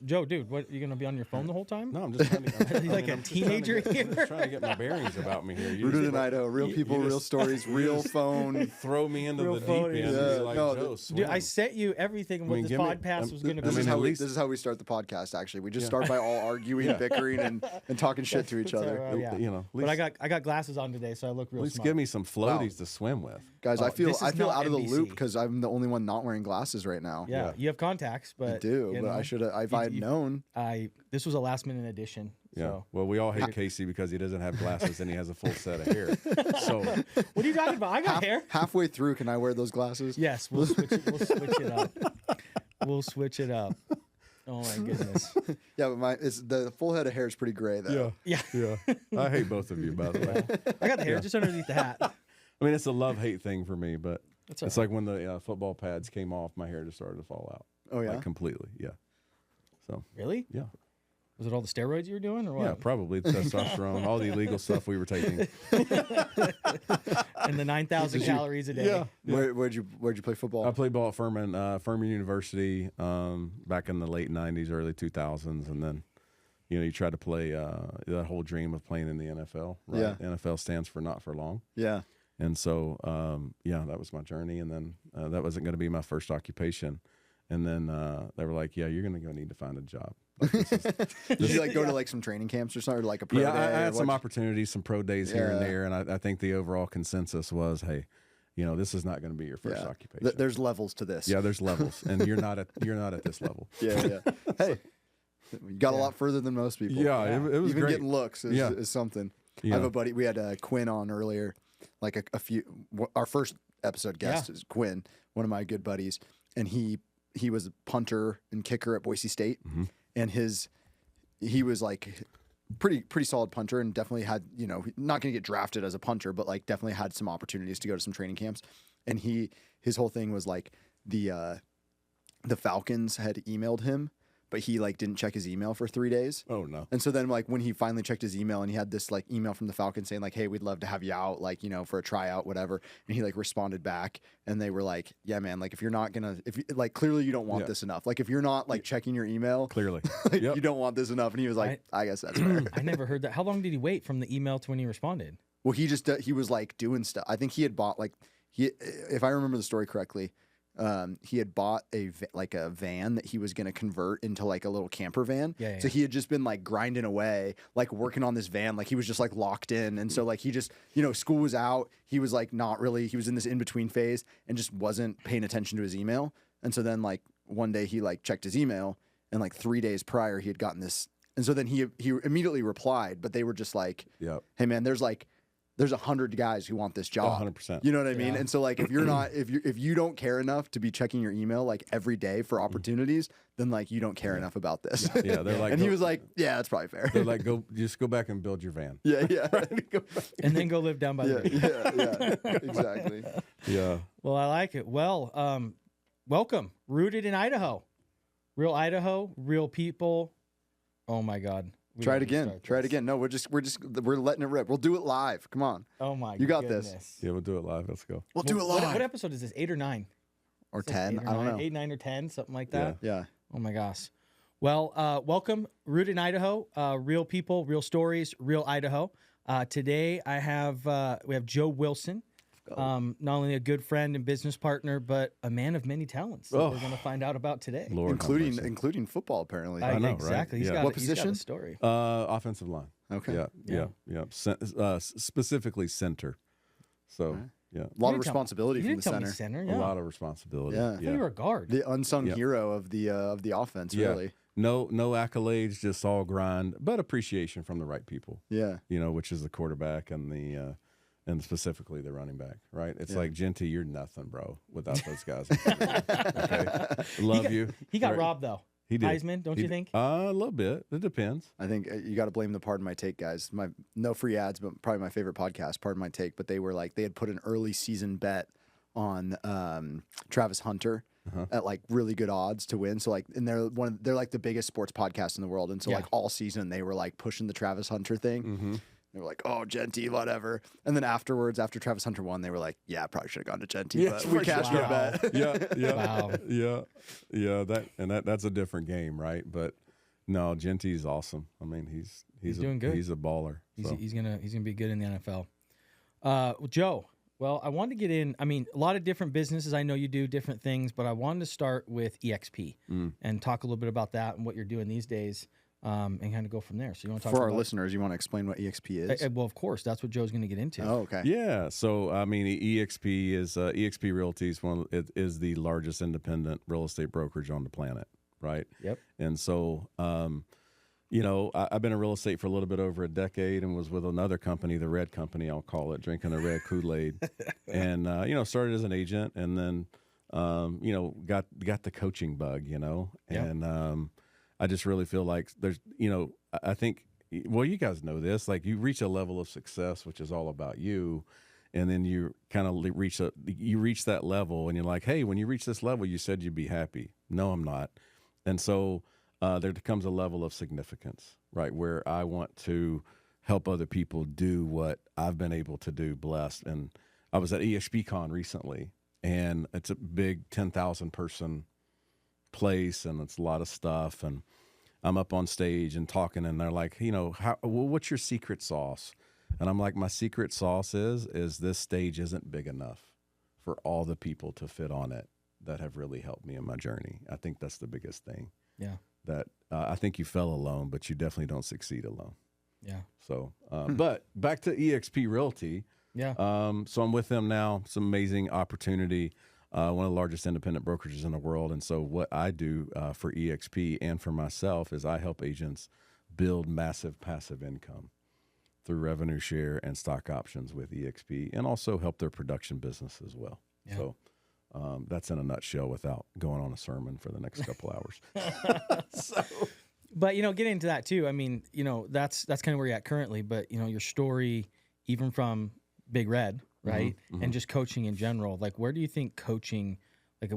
Joe, dude, what, you going to be on your phone the whole time? No, I'm just trying to. Like a teenager I'm here? just trying to get my bearings about me here. Rooted in Idaho, real people, real stories, real phone. Throw me into Real the deep phone, end. yeah. And be like, No, Joe, Dude, swim. I sent you everything what this give me- podcast was going to be. This I is mean, how at we least- this is how we start the podcast. Actually, we just start by all arguing, bickering, and talking shit to each other. Oh, yeah. You know, at But least, I got glasses on today, so I look real at least smart. give me some floaties to swim with. Guys, Oh, I feel this is not out of the NBC. loop because I'm the only one not wearing glasses right now. Yeah, you have contacts, but I do, you but know, I should have. If I had known, this was a last minute addition. Yeah. So. Well, we all hate Casey because he doesn't have glasses and he has a full set of hair. So What are you talking about? I got hair. halfway through, can I wear those glasses? Yes, we'll switch it. We'll switch it up. We'll switch it up. Oh my goodness. Yeah, but the full head of hair is pretty gray though. Yeah, yeah, I hate both of you, by the way. I got the hair just underneath the hat. I mean, it's a love-hate thing for me, but That's all it's like when the football pads came off, my hair just started to fall out. Oh yeah. Like completely. Yeah. So Really? yeah. Was it all the steroids you were doing, or what? Yeah, probably testosterone, all the illegal stuff we were taking. And the 9,000 calories a day. Yeah. Where'd you play football? I played ball at Furman University back in the late 90s, early 2000s. And then, you tried to play that whole dream of playing in the NFL, right? Yeah. NFL stands for not for long. Yeah. And so, that was my journey. And then that wasn't going to be my first occupation. And then they were like, yeah, you're going to go need to find a job. Like, Did you go to like some training camps or something, or like a pro yeah, day? I or had some what? opportunities, some pro days here and Yeah. there. And I think the overall consensus was, hey, this is not going to be your first occupation. There's levels to this. Yeah, there's levels, and you're not at this level. Yeah. Hey, you got a lot further than most people. Yeah, it was Even great. getting looks is something. Yeah. I have a buddy. We had Quinn on earlier, like a few. Our first episode guest is Quinn, one of my good buddies, and he was a punter and kicker at Boise State, and he was like pretty solid punter, and definitely had not going to get drafted as a punter, but like definitely had some opportunities to go to some training camps, and his whole thing was like the Falcons had emailed him. But he like didn't check his email for 3 days. Oh no! And so then like when he finally checked his email and he had this like email from the Falcons saying like, hey, we'd love to have you out, like, for a tryout, whatever. And he like responded back and they were like, yeah, man, like if you're not gonna, if you, like clearly you don't want this enough. Like if you're not like checking your email, Clearly, like, you don't want this enough. And he was like, I guess that's fair. I never heard that. How long did he wait from the email to when he responded? Well, he was like doing stuff. I think he had bought if I remember the story correctly, he had bought a van that he was going to convert into like a little camper van. Yeah. So he had just been like grinding away, like working on this van. Like he was just like locked in. And so like he just, school was out. He was like he was in this in-between phase and just wasn't paying attention to his email. And so then like one day he like checked his email and like 3 days prior he had gotten this. And so then he immediately replied, but they were just like, hey man, there's 100 guys who want this job. 100%. You know what I mean? Yeah. And so like if you don't care enough to be checking your email like every day for opportunities, then like you don't care enough about this. Yeah, they're like, and he was like, yeah, that's probably fair. they're like, just go back and build your van. Yeah. And then go live down by the river. Yeah, exactly. Yeah. Well, I like it. Well, welcome. Rooted in Idaho. Real Idaho, real people. Oh my God. Try it again. No, we're letting it rip. We'll do it live. Come on. Oh my You got goodness. this. Yeah, we'll do it live. Let's go. We'll do it live. What episode is this? 8 or 9? Or 10. I don't know. 8, 9, or 10, something like that. Yeah. Oh my gosh. Well, welcome, Rooted in Idaho. Real people, real stories, real Idaho. Today we have Joe Wilson. Not only a good friend and business partner, but a man of many talents that we're going to find out about today. Lord, including football, apparently. I know, exactly. right? He's Yeah. got What he's got position? a story. Offensive line. Okay. Yeah. Specifically center. So yeah, A lot You of didn't tell- responsibility you from didn't the tell me center. center. a Yeah. lot of responsibility. Yeah. I thought you were a guard. The unsung Yeah. hero of the offense, Yeah. really. No accolades, just all grind, but appreciation from the right people. Yeah. Which is the quarterback and and specifically the running back, right? It's like, Genty, you're nothing, bro, without those guys. Okay, love you. He got Right. robbed though. He did. Heisman, don't you think? A little bit. It depends. I think you got to blame the Pardon My Take guys. No free ads, but probably my favorite podcast, Pardon My Take. But they had put an early season bet on Travis Hunter at like really good odds to win. So like, and they're like the biggest sports podcast in the world. And so like all season they were like pushing the Travis Hunter thing. They were like, oh, Genty, whatever. And then afterwards, after Travis Hunter won, they were like, yeah, I probably should have gone to Genty, but we cashed our bet. Yeah. Wow. Yeah. That's a different game, right? But No, Genty's awesome. I mean, he's doing good. He's a baller. So. He's gonna be good in the NFL. Joe, well, I wanted to get in. I mean, a lot of different businesses. I know you do different things, but I wanted to start with EXP and talk a little bit about that and what you're doing these days, and kind of go from there. So you want to talk for our about listeners? You want to explain what EXP is? Well, of course, that's what Joe's going to get into. Oh, okay. Yeah. So I mean, EXP is EXP Realty is the largest independent real estate brokerage on the planet, right? Yep. And so, you know, I've been in real estate for a little bit over a decade, and was with another company, the Red Company, I'll call it, drinking the red Kool-Aid, and you know, started as an agent, and then you know, got the coaching bug, you know, and I just really feel like there's, you know, I think, well, you guys know this, like you reach a level of success, which is all about you. And then you kind of reach that level, and you're like, hey, when you reach this level, you said you'd be happy. No, I'm not. And so there comes a level of significance, right, where I want to help other people do what I've been able to do, blessed. And I was at EXPCon recently, and it's a big 10,000 person place, and it's a lot of stuff. And I'm up on stage and talking, and they're like, you know, what's your secret sauce? And I'm like, my secret sauce is this stage isn't big enough for all the people to fit on it that have really helped me in my journey. I think that's the biggest thing. Yeah. That I think you fell alone, but you definitely don't succeed alone. Yeah. So, but back to EXP Realty. Yeah. So I'm with them now. Some amazing opportunity. One of the largest independent brokerages in the world. And so what I do for EXP and for myself is I help agents build massive passive income through revenue share and stock options with EXP, and also help their production business as well. Yeah. So that's in a nutshell without going on a sermon for the next couple hours. But, you know, getting into that too, I mean, you know, that's kind of where you're at currently, but, you know, your story, even from Big Red, right? Mm-hmm. And just coaching in general, like, where do you think coaching, like,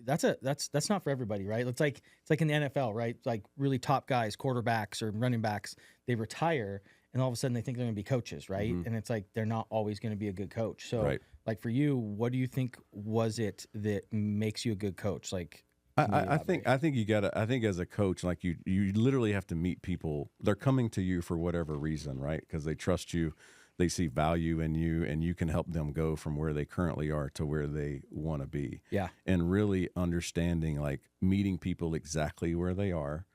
that's not for everybody, right? It's like in the NFL, right? It's like really top guys, quarterbacks or running backs, they retire, and all of a sudden they think they're going to be coaches, right? Mm-hmm. And it's like they're not always going to be a good coach. So, like for you, what do you think was it that makes you a good coach? Like, I think you gotta. I think as a coach, like you literally have to meet people. They're coming to you for whatever reason, right? Because they trust you, they see value in you, and you can help them go from where they currently are to where they want to be. Yeah, and really understanding, like meeting people exactly where they are.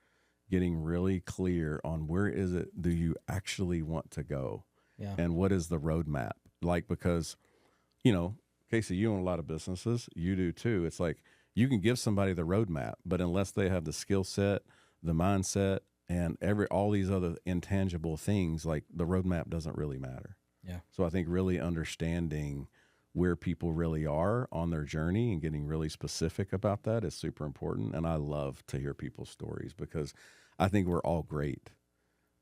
Getting really clear on where is it do you actually want to go, and what is the roadmap? Like, because, you know, Casey, you own a lot of businesses, you do too. It's like you can give somebody the roadmap, but unless they have the skill set, the mindset, and all these other intangible things, like the roadmap doesn't really matter. Yeah. So I think really understanding where people really are on their journey and getting really specific about that is super important. And I love to hear people's stories because I think we're all great.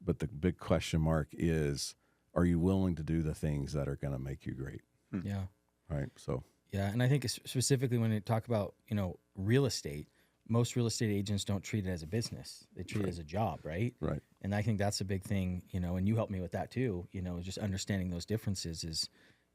But the big question mark is, are you willing to do the things that are going to make you great? Yeah. Right. So. Yeah. And I think specifically when you talk about, you know, real estate, most real estate agents don't treat it as a business. They treat it as a job, right? Right. And I think that's a big thing, you know, and you helped me with that too, you know, just understanding those differences is,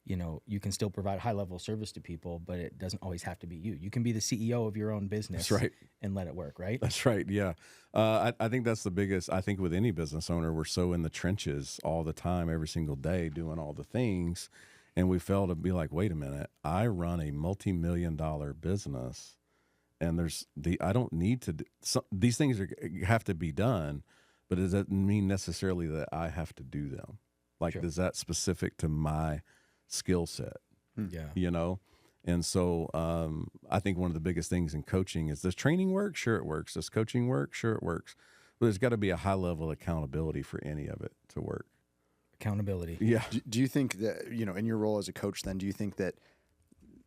you know, you can still provide high level of service to people, but it doesn't always have to be you. You can be the CEO of your own business. That's right. And let it work, right? That's right. Yeah. I think that's the biggest, I think with any business owner, we're so in the trenches all the time, every single day, doing all the things. And we fail to be like, wait a minute, I run a multi-million-dollar business, and I don't need to, these things have to be done, but it doesn't mean necessarily that I have to do them. Like, is that specific to my skill set? Yeah. You know? And so I think one of the biggest things in coaching is, does training work? Sure it works. Does coaching work? Sure it works. But there's got to be a high level of accountability for any of it to work. Accountability. Yeah. Do you think that, you know, in your role as a coach then, do you think that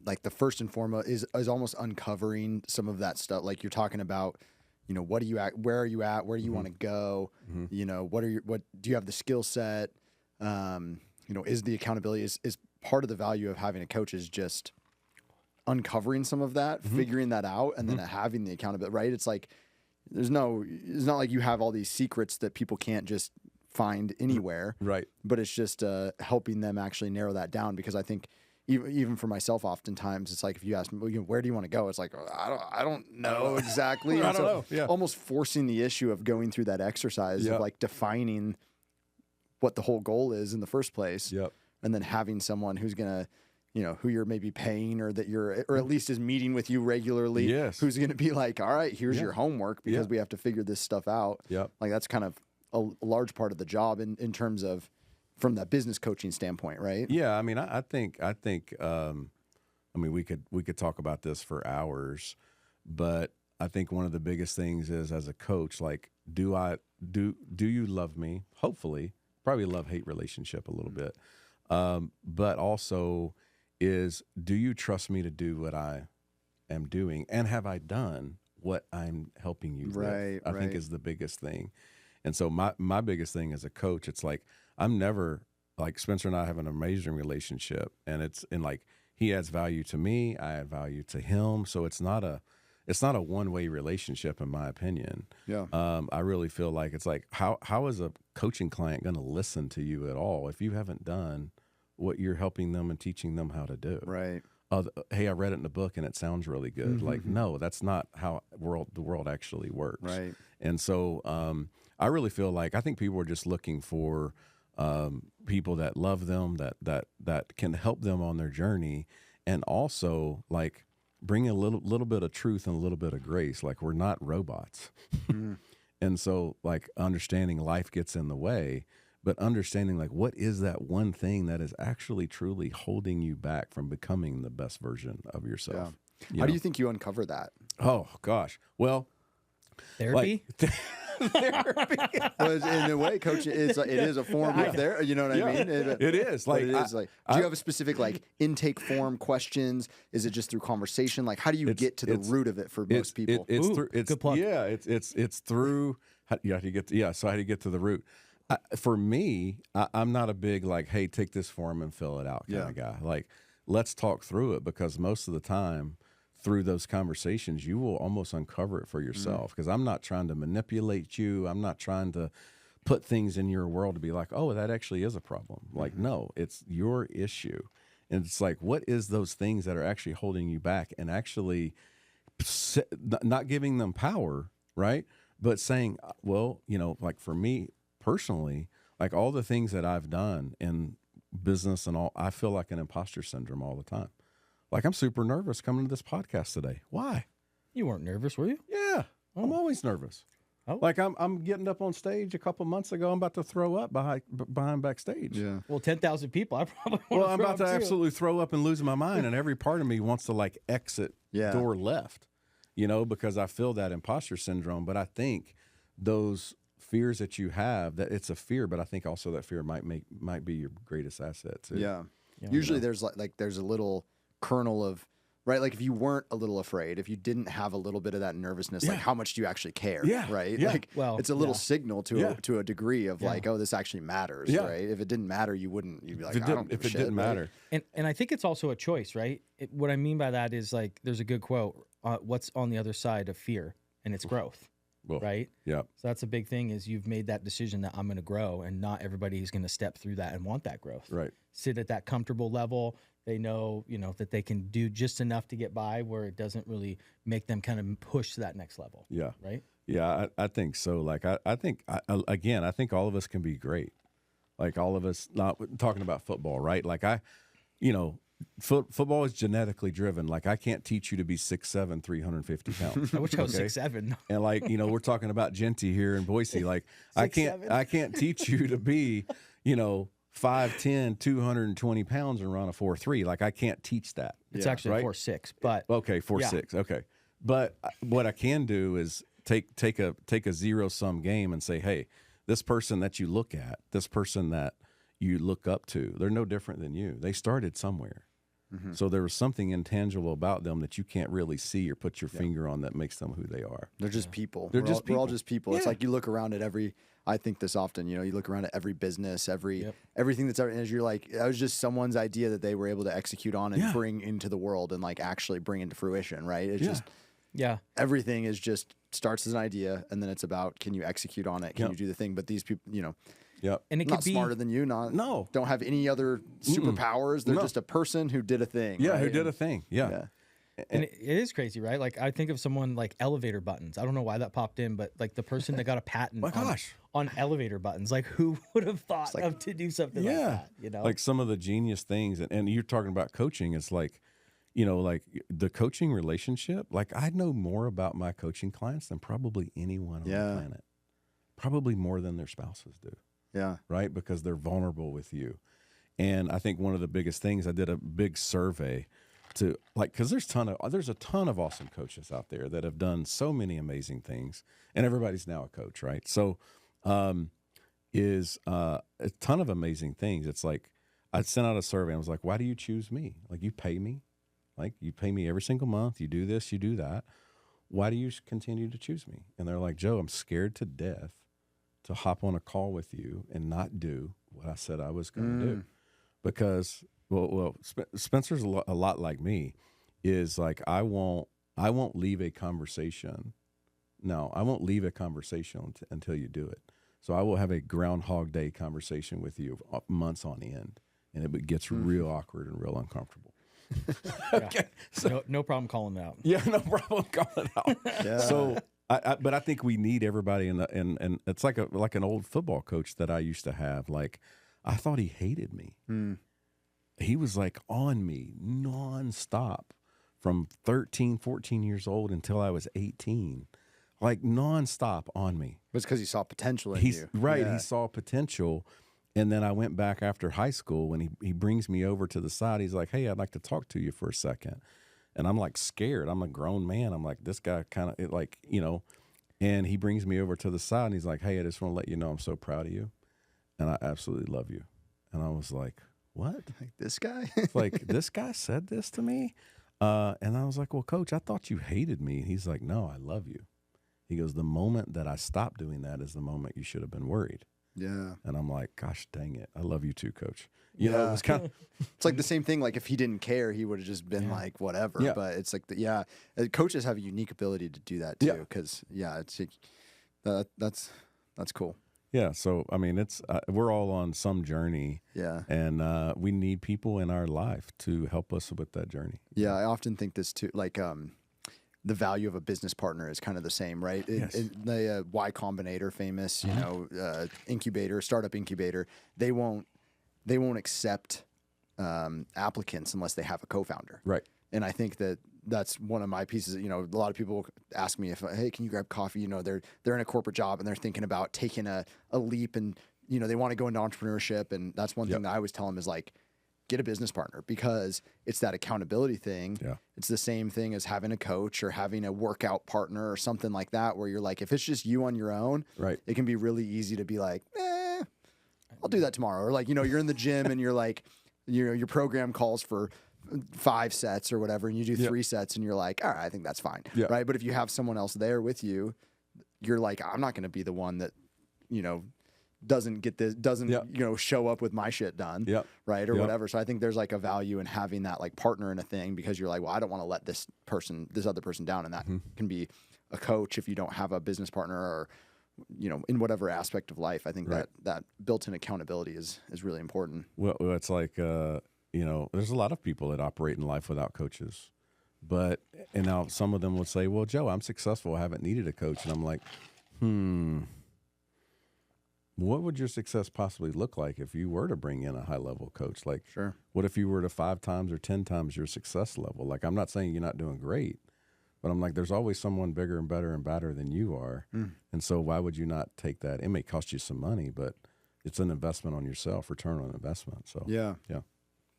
like the first and foremost is almost uncovering some of that stuff? Like you're talking about, you know, where are you at? Where do you want to go? Mm-hmm. You know, what do you have the skill set? You know, is the accountability is part of the value of having a coach is just uncovering some of that, figuring that out, and then having the accountability, right? It's like, it's not like you have all these secrets that people can't just find anywhere. Right. But it's just helping them actually narrow that down, because I think even for myself, oftentimes it's like if you ask me, well, where do you want to go? It's like I don't know exactly. I And don't so know. Yeah. almost forcing the issue of going through that exercise Yep. of like defining what the whole goal is in the first place, Yep. and then having someone who's gonna, who you're maybe paying or that you're, or at least is meeting with you regularly. Yes. Who's gonna be like, all right, here's Yeah. your homework because Yeah. we have to figure this stuff out. Yep. Like that's kind of a large part of the job in terms of from that business coaching standpoint, right? Yeah, I mean, I think, I mean, we could talk about this for hours, but I think one of the biggest things is as a coach, like, do you love me? Hopefully, probably love-hate relationship a little bit, but also do you trust me to do what I am doing, and have I done what I'm helping you Right, with? I think right. is the biggest thing. And so my biggest thing as a coach, it's like I'm never like Spencer and I have an amazing relationship, and like he adds value to me, I add value to him. So it's not a one-way relationship in my opinion. Yeah. I really feel like it's like how is a coaching client going to listen to you at all if you haven't done what you're helping them and teaching them how to do? Right. Hey, I read it in the book and it sounds really good. Like, no, that's not how the world actually works. Right. And so I really feel like I think people are just looking for people that love them, that can help them on their journey, and also like bring a little bit of truth and a little bit of grace. Like we're not robots. And so like understanding life gets in the way, but understanding like what is that one thing that is actually truly holding you back from becoming the best version of yourself. Yeah. How do you think you uncover that? Oh gosh. Well, Therapy? Well, in a way, coach, it is a form of therapy. You know what I mean? it is like, It is like. Do you have a specific like intake form questions? Is it just through conversation? Like, how do you get to the root of it for most people? It's Ooh, through. It's good plug. Yeah. It's through. How do you get? So how do you get to the root? For me, I'm not a big like, hey, take this form and fill it out kind of guy. Like, let's talk through it, because most of the time, through those conversations, you will almost uncover it for yourself. Because I'm not trying to manipulate you. I'm not trying to put things in your world to be like, oh, that actually is a problem. Like, no, it's your issue. And it's like, what is those things that are actually holding you back, and actually not giving them power, right? But saying, well, like for me personally, like all the things that I've done in business and all, I feel like an imposter syndrome all the time. Like I'm super nervous coming to this podcast today. Why? You weren't nervous, were you? Yeah, I'm always nervous. Oh. Like I'm getting up on stage a couple months ago. I'm about to throw up behind backstage. Yeah. Well, 10,000 people. I probably Well, I'm about to absolutely throw up and lose my mind, and every part of me wants to like exit door left, because I feel that imposter syndrome. But I think those fears that you have, that it's a fear, but I think also that fear might be your greatest asset too. Yeah. Usually there's there's a little kernel of, right? Like if you weren't a little afraid, if you didn't have a little bit of that nervousness, like how much do you actually care? Yeah. Right. Yeah. Like it's a little signal to a degree of like, oh, this actually matters. Yeah. Right. If it didn't matter, you'd be like, If it didn't matter. And I think it's also a choice, right? What I mean by that is like, there's a good quote, what's on the other side of fear, and it's growth. Well, right? Yeah. So that's a big thing, is you've made that decision that I'm going to grow, and not everybody is going to step through that and want that growth. Right. Sit at that comfortable level. They know, that they can do just enough to get by, where it doesn't really make them kind of push to that next level. Yeah. Right. Yeah. I think so. Like, I think all of us can be great. Like all of us, not talking about football, right? Like football is genetically driven. Like I can't teach you to be 6'7", 350 pounds. I wish I was 6'7". And like, we're talking about Genty here in Boise. Like I can't teach you to be, 5'10", 220 pounds and run a 4.3. Like I can't teach that. It's actually 4.6, but okay, 4.6. Okay. But what I can do is take a zero-sum game and say, hey, this person that you look at, this person that you look up to, they're no different than you. They started somewhere. Mm-hmm. So there was something intangible about them that you can't really see or put your finger on that makes them who they are. They're just people. We're all just people. It's like you look around at I think this often, you look around at every business, everything that's, and you're like, that was just someone's idea that they were able to execute on and bring into the world and like actually bring into fruition, right? It's just, everything is just starts as an idea, and then it's about, can you execute on it? Can you do the thing? But these people, Yep. And it Not could be smarter than you. No. Don't have any other superpowers. They're No. just a person who did a thing. Yeah, right? who did a thing. Yeah. Yeah. and it is crazy, right? Like I think of someone like elevator buttons. I don't know why that popped in, but like the person that got a patent My gosh. on elevator buttons, like who would have thought like- of to do something like that? You know, Like some of the genius things. And you're talking about coaching. It's like, you know, like the coaching relationship. Like I know more about my coaching clients than probably anyone on the planet. Probably more than their spouses do. Yeah. Right? Because they're vulnerable with you. And I think one of the biggest things, I did a big survey to like, because there's a ton of awesome coaches out there that have done so many amazing things, and everybody's now a coach, right? So is a ton of amazing things. It's like I sent out a survey. I was like, why do you choose me? Like you pay me, like you pay me every single month. You do this, you do that. Why do you continue to choose me? And they're like, Joe, I'm scared to death to hop on a call with you and not do what I said I was going to do. Because, Spencer's a lot like me, is like, I won't leave a conversation. No, I won't leave a conversation until you do it. So I will have a Groundhog Day conversation with you months on end, and it gets real awkward and real uncomfortable. okay, so no problem calling it out. Yeah, no problem calling it out. Yeah. So, but I think we need everybody, and it's like an old football coach that I used to have. Like, I thought he hated me. He was like on me nonstop from 13, 14 years old until I was 18, like nonstop on me. It was because he saw potential in you. Right. Yeah. He saw potential. And then I went back after high school when he brings me over to the side. He's like, hey, I'd like to talk to you for a second. And I'm like scared. I'm a grown man. I'm like, this guy kind of like, you know, and he brings me over to the side and he's like, hey, I just want to let you know I'm so proud of you. And I absolutely love you. And I was like, what? Like this guy? It's like, this guy said this to me? And I was like, well, coach, I thought you hated me. And he's like, no, I love you. He goes, the moment that I stopped doing that is the moment you should have been worried. Yeah. And I'm like, gosh, dang it. I love you too, coach. You know, it was kind of, It's like the same thing. Like if he didn't care, he would have just been like, whatever. Yeah. But it's like, coaches have a unique ability to do that too. Yeah. Because it's that's cool. yeah. So, I mean, it's, we're all on some journey. Yeah. And we need people in our life to help us with that journey. Yeah. I often think this too, like, the value of a business partner is kind of the same, right? Yes. The Y Combinator, famous, incubator, startup incubator, they won't accept applicants unless they have a co-founder. Right. And I think that's one of my pieces. You know, a lot of people ask me hey, can you grab coffee? You know, they're in a corporate job and they're thinking about taking a leap, and you know they want to go into entrepreneurship. And that's one thing that I always tell them is like, get a business partner, because it's that accountability thing. Yeah. It's the same thing as having a coach or having a workout partner or something like that, where you're like, if it's just you on your own, Right. it can be really easy to be like, I'll do that tomorrow. Or like, you know, you're in the gym and you're like, your program calls for 5 sets or whatever, and you do 3 sets and you're like, all right, I think that's fine. Yeah. Right. But if you have someone else there with you, you're like, I'm not going to be the one that, you know, doesn't show up with my shit done. Yep. Right. Or Yep. whatever. So I think there's like a value in having that like partner in a thing, because you're like, well, I don't want to let this other person down. And that can be a coach if you don't have a business partner, or, you know, in whatever aspect of life. I think that built-in accountability is really important. Well, it's like, you know, there's a lot of people that operate in life without coaches. And now some of them would say, well, Joe, I'm successful. I haven't needed a coach. And I'm like, what would your success possibly look like if you were to bring in a high-level coach? Like, Sure. What if you were to 5 times or 10 times your success level? Like, I'm not saying you're not doing great, but I'm like, there's always someone bigger and better and badder than you are. And so why would you not take that? It may cost you some money, but it's an investment on yourself, return on investment. So, Yeah. yeah.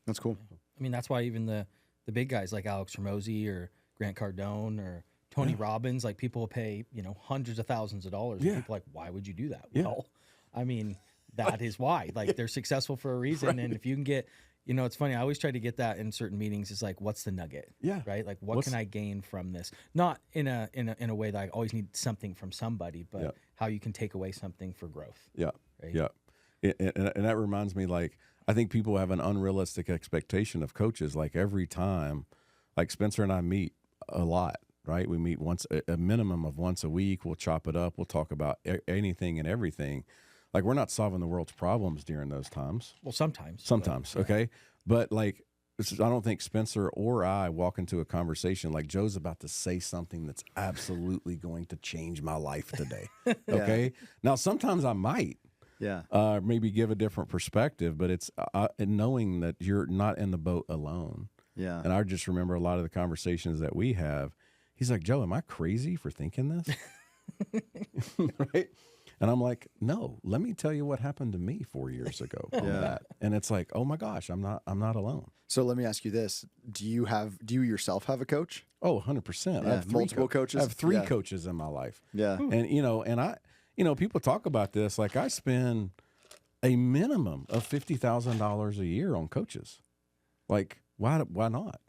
That's cool. I mean, that's why even the big guys like Alex Hormozy or Grant Cardone or Tony Robbins, like people will pay, you know, hundreds of thousands of dollars. And people are like, why would you do that? Yeah. Well, I mean, that is why. Like they're successful for a reason. And if you can get, you know, it's funny. I always try to get that in certain meetings. It's like, what's the nugget? Yeah. Right. Like, what can I gain from this? Not in a way that I always need something from somebody, but how you can take away something for growth. Yeah. Right? Yeah. And that reminds me, like, I think people have an unrealistic expectation of coaches. Like every time, like Spencer and I meet a lot, right? We meet a minimum of once a week. We'll chop it up. We'll talk about anything and everything. Like, we're not solving the world's problems during those times. Well, sometimes. Sometimes, okay? But, like, I don't think Spencer or I walk into a conversation like Joe's about to say something that's absolutely going to change my life today, okay? Now, sometimes I might. Yeah. Maybe give a different perspective, but it's knowing that you're not in the boat alone. Yeah. And I just remember a lot of the conversations that we have. He's like, Joe, am I crazy for thinking this? Right? And I'm like, no, let me tell you what happened to me 4 years ago on that. And it's like, oh my gosh, I'm not alone. So let me ask you this. Do you yourself have a coach? Oh, 100%. I have multiple coaches? I have three coaches in my life. Yeah. And people talk about this, like I spend a minimum of $50,000 a year on coaches. Like, why not?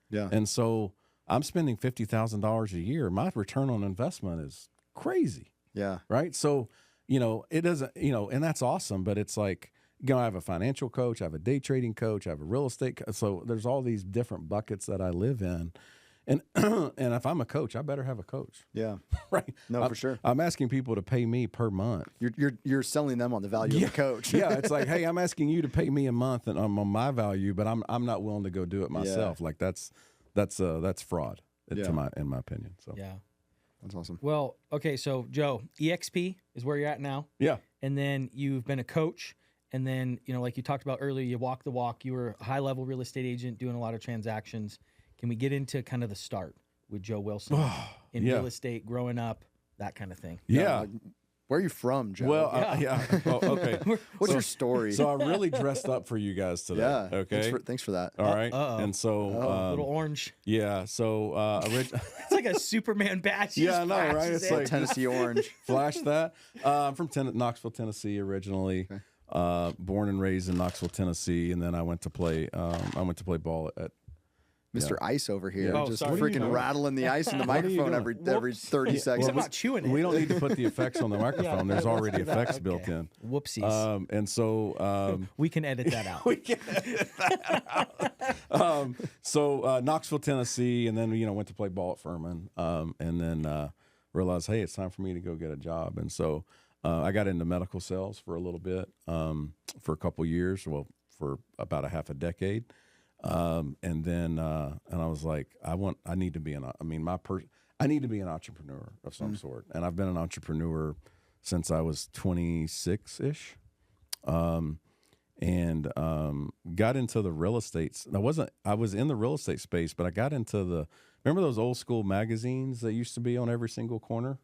Yeah. And so I'm spending $50,000 a year. My return on investment is crazy. Yeah. Right. So, it doesn't, and that's awesome. But it's like, I have a financial coach, I have a day trading coach, I have a real estate. So there's all these different buckets that I live in. And and if I'm a coach, I better have a coach. Yeah. Right. No, for sure. I'm asking people to pay me per month. You're selling them on the value of the coach. Yeah. It's like, hey, I'm asking you to pay me a month and I'm on my value, but I'm not willing to go do it myself. Yeah. Like that's fraud in my opinion. So Yeah. That's awesome. Well, okay, so Joe, EXP is where you're at now. Yeah. And then you've been a coach. And then, like you talked about earlier, you walk the walk. You were a high-level real estate agent doing a lot of transactions. Can we get into kind of the start with Joe Wilson in real estate, growing up, that kind of thing? Yeah. Where are you from, Joe? Well, Oh, okay. What's your story? So I really dressed up for you guys today. Yeah. Okay. Thanks for that. All right. Uh-oh. And so, Little orange. yeah. So, It's like a Superman badge. He Yeah, just I know, right? flashes It's it. like- Tennessee orange. flash that. I'm from Knoxville, Tennessee, originally. Okay. Born and raised in Knoxville, Tennessee, and then I went to play. I went to play ball at. Mr. Ice over here, Oh, just sorry. What are you freaking doing? rattling the ice in the microphone every 30 seconds. I'm not chewing it. We don't need to put the effects on the microphone. There's already effects built in. Whoopsies. And so we can edit that out. we can edit that out. So Knoxville, Tennessee, and then went to play ball at Furman, and then realized, hey, it's time for me to go get a job, and so I got into medical sales for a little bit, for a couple years, well, for about a half a decade. And then, and I was like, I need to be I need to be an entrepreneur of some sort. And I've been an entrepreneur since I was 26-ish. And got into the real estate. I was in the real estate space, but I got into remember those old school magazines that used to be on every single corner,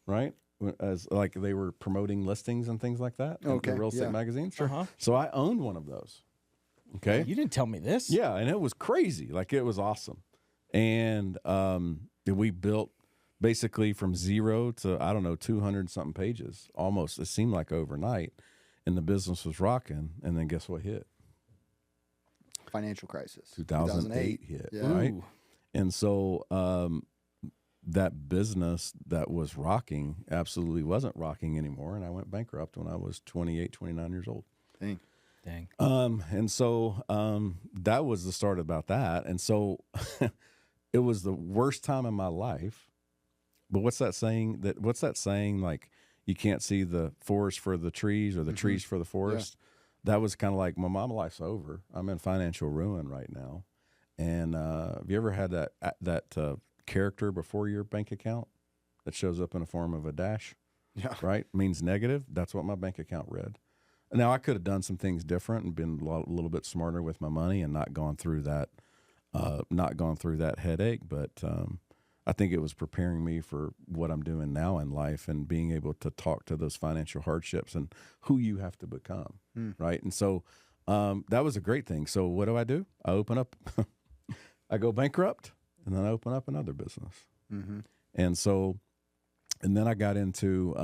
right? As like they were promoting listings and things like that. Okay, The real estate magazines. Sure. Uh-huh. So I owned one of those. Okay. You didn't tell me this. Yeah, and it was crazy. Like, it was awesome. And we built basically from zero to, 200-something pages. Almost, it seemed like overnight. And the business was rocking. And then guess what hit? Financial crisis. 2008 hit, Yeah. right? Ooh. And so that business that was rocking absolutely wasn't rocking anymore. And I went bankrupt when I was 28, 29 years old. Dang. And so that was the start about that. And so it was the worst time in my life. But what's that saying? Like, you can't see the forest for the trees or the trees for the forest. Yeah. That was kind of like, my mom life's over. I'm in financial ruin right now. And have you ever had that character before your bank account that shows up in the form of a dash? Yeah. Right? Means negative. That's what my bank account read. Now, I could have done some things different and been a little bit smarter with my money and not gone through that headache. But I think it was preparing me for what I'm doing now in life and being able to talk to those financial hardships and who you have to become, right? And so that was a great thing. So what do? I open up, I go bankrupt, and then I open up another business. Mm-hmm. And then I got into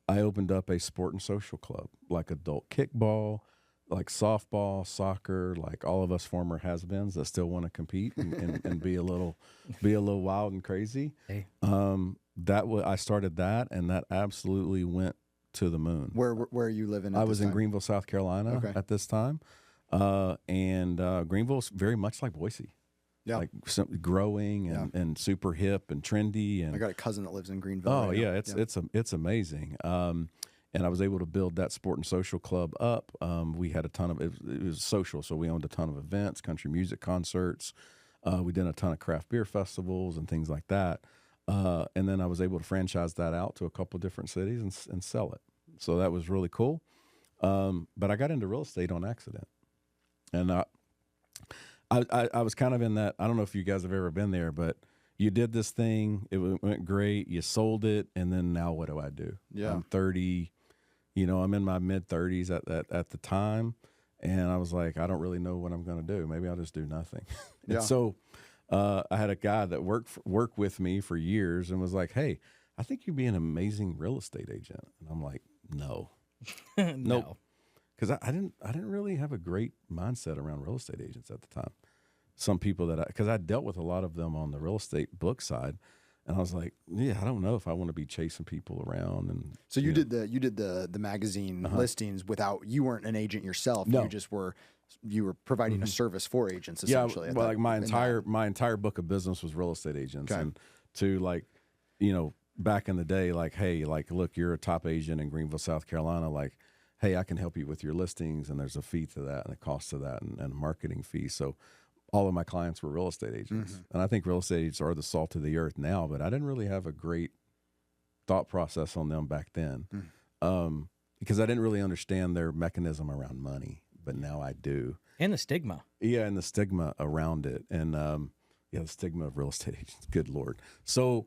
I opened up a sport and social club, like adult kickball, like softball, soccer, like all of us former has-beens that still want to compete and be a little wild and crazy. Hey. I started that, and that absolutely went to the moon. Where are you living? I was in Greenville, South Carolina at this time, and Greenville's very much like Boise. Yeah. Like growing and super hip and trendy. And I got a cousin that lives in Greenville. oh right yeah, now. it's amazing. And and I was able to build that sport and social club up. We had a ton of it was social, so we owned a ton of events, country music concerts. We did a ton of craft beer festivals and things like that. And then I was able to franchise that out to a couple of different cities and sell it. So that was really cool. But I got into real estate on accident, and I was kind of in that. I don't know if you guys have ever been there, but you did this thing, it went great, you sold it, and then now what do I do? Yeah. I'm 30, I'm in my mid 30s at the time, and I was like, I don't really know what I'm going to do. Maybe I'll just do nothing. Yeah. And so I had a guy that worked with me for years and was like, hey, I think you'd be an amazing real estate agent. And I'm like, no. Nope. Because I didn't really have a great mindset around real estate agents at the time. Some people because I dealt with a lot of them on the real estate book side, and I was like, yeah, I don't know if I want to be chasing people around. And so you did the magazine listings you weren't an agent yourself. No. You were providing a service for agents essentially. Yeah, well, like my entire book of business was real estate agents, Okay. and to back in the day, like, hey, like, look, you're a top agent in Greenville, South Carolina, like, hey, I can help you with your listings, and there's a fee to that and a cost to that and a marketing fee. So all of my clients were real estate agents. And I think real estate agents are the salt of the earth now, but I didn't really have a great thought process on them back then because I didn't really understand their mechanism around money, but now I do. And the stigma. Yeah, and the stigma around it. And the stigma of real estate agents, good Lord. So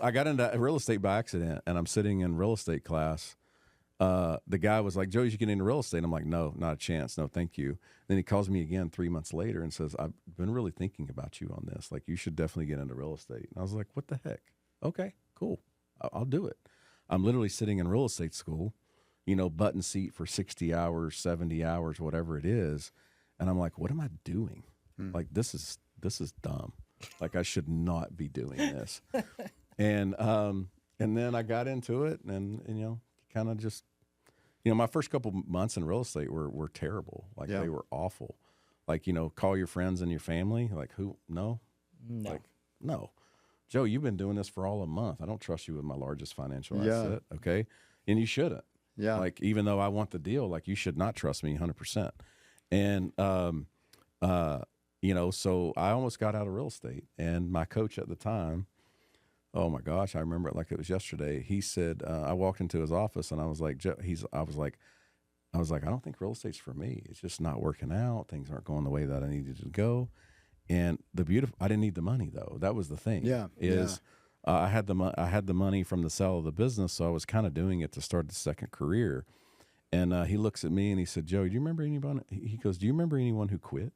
I got into real estate by accident, and I'm sitting in real estate class. The guy was like, Joe, you should get into real estate. I'm like, no, not a chance. No, thank you. Then he calls me again 3 months later and says, I've been really thinking about you on this. Like, you should definitely get into real estate. And I was like, what the heck? Okay, cool. I'll do it. I'm literally sitting in real estate school, button seat for 60 hours, 70 hours, whatever it is. And I'm like, what am I doing? Like, this is dumb. Like, I should not be doing this. And then I got into it and kind of just, my first couple months in real estate were terrible. Like they were awful. Like, call your friends and your family. Like who? No. Like, no. Joe, you've been doing this for all a month. I don't trust you with my largest financial asset. Okay. And you shouldn't. Yeah. Like, even though I want the deal, like you should not trust me 100%. And, so I almost got out of real estate, and my coach at the time, oh my gosh, I remember it like it was yesterday. He said, I walked into his office and I was like, I was like, I don't think real estate's for me. It's just not working out. Things aren't going the way that I needed to go. And I didn't need the money though. That was the thing. Yeah. I had the money from the sale of the business. So I was kind of doing it to start the second career. And he looks at me and he said, Joe, do you remember anyone? He goes, do you remember anyone who quit?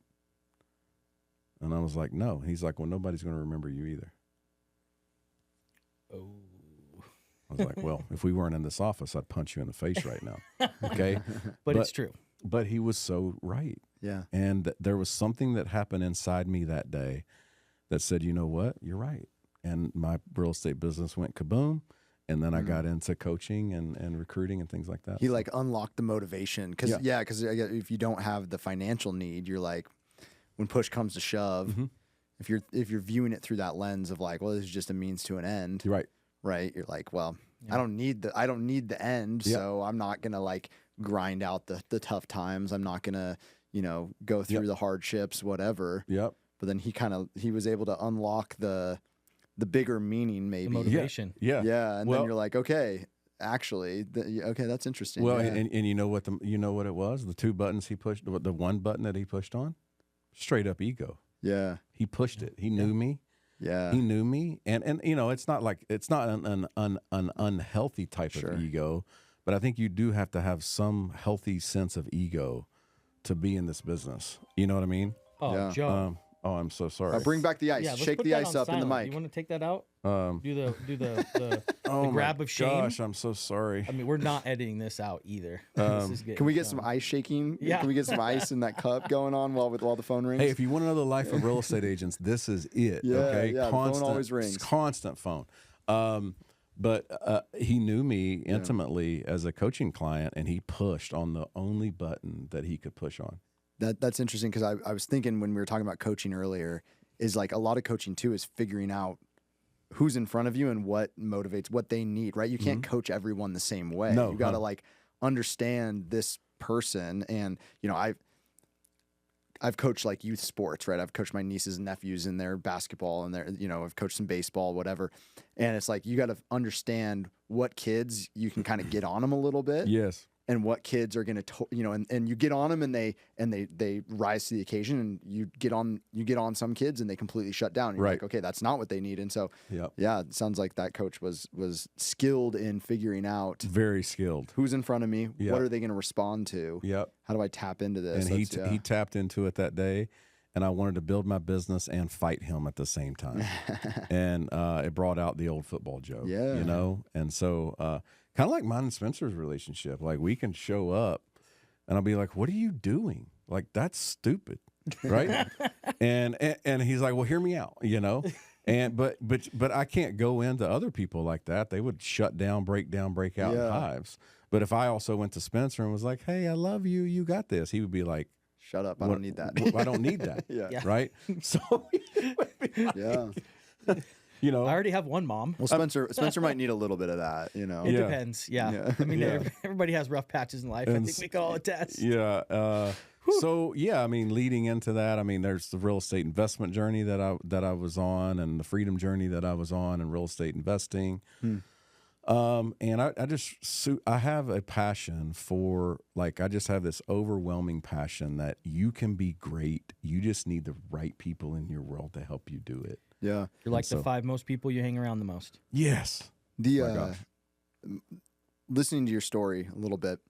And I was like, no. He's like, well, nobody's going to remember you either. Oh. I was like, well, if we weren't in this office, I'd punch you in the face right now. Okay. But it's true. But he was so right. Yeah. And there was something that happened inside me that day that said, you know what? You're right. And my real estate business went kaboom. And then I got into coaching and recruiting and things like that. He unlocked the motivation. Because if you don't have the financial need, you're like, when push comes to shove, if you're viewing it through that lens of like, well, this is just a means to an end. You're right. Right. You're like, well, I don't need the end. So I'm not going to grind out the tough times. I'm not going to, go through the hardships, whatever. Yep. But then he was able to unlock the bigger meaning, maybe. The motivation. Yeah. Yeah. And then you're like, okay, actually, okay, that's interesting. Well, yeah. and you know what it was? The two buttons he pushed, the one button that he pushed on, straight up ego. Yeah. He pushed it. He knew me. Yeah. He knew me. And it's not an unhealthy type of ego, but I think you do have to have some healthy sense of ego to be in this business. You know what I mean? Oh, Yeah. Joe. I'm so sorry. Bring back the ice. Yeah, let's Shake put the that ice on up in the silent. mic. You want to take that out? Do the Oh my grab of shame. Gosh, I'm so sorry. I mean, we're not editing this out either. This is Can we get some ice shaking? Yeah. Can we get some ice in that cup going on while the phone rings? Hey, if you want to know the life of real estate agents, this is it. Yeah, okay, yeah, the phone always rings. Constant phone. But he knew me intimately as a coaching client, and he pushed on the only button that he could push on. That's interesting because I was thinking when we were talking about coaching earlier is a lot of coaching too is figuring out who's in front of you and what motivates, what they need, right? You can't coach everyone the same way. No, you got to like understand this person. And, you know, I've coached like youth sports, right? I've coached my nieces and nephews in their basketball and their, you know, I've coached some baseball, whatever. And it's like, you got to understand what kids you can kind of get on them a little bit. Yes. And what kids are going to, you know, and you get on them and they rise to the occasion, and you get on some kids and they completely shut down. And you're like, okay, that's not what they need. And so, yeah, it sounds like that coach was skilled in figuring out, very skilled, who's in front of me, what are they going to respond to? Yep. How do I tap into this? And he tapped into it that day, and I wanted to build my business and fight him at the same time. And it brought out the old football joke, you know? And so, kind of like mine and Spencer's relationship. Like, we can show up and I'll be like, what are you doing? Like, that's stupid. Right. and he's like, well, hear me out, you know? And, but I can't go into other people like that. They would shut down, break out in hives. But if I also went to Spencer and was like, hey, I love you, you got this, he would be like, shut up. I don't need that. I don't need that. Right. So, you know, I already have one mom. Well, Spencer might need a little bit of that, you know. It depends. Yeah. I mean, everybody has rough patches in life. I think we can all attest. Yeah. So I mean, leading into that, I mean, there's the real estate investment journey that I was on, and the freedom journey that I was on, and real estate investing. And I have a passion for, like, I just have this overwhelming passion that you can be great. You just need the right people in your world to help you do it. Yeah. You're like the 5 most people you hang around the most. Yes. Listening to your story a little bit,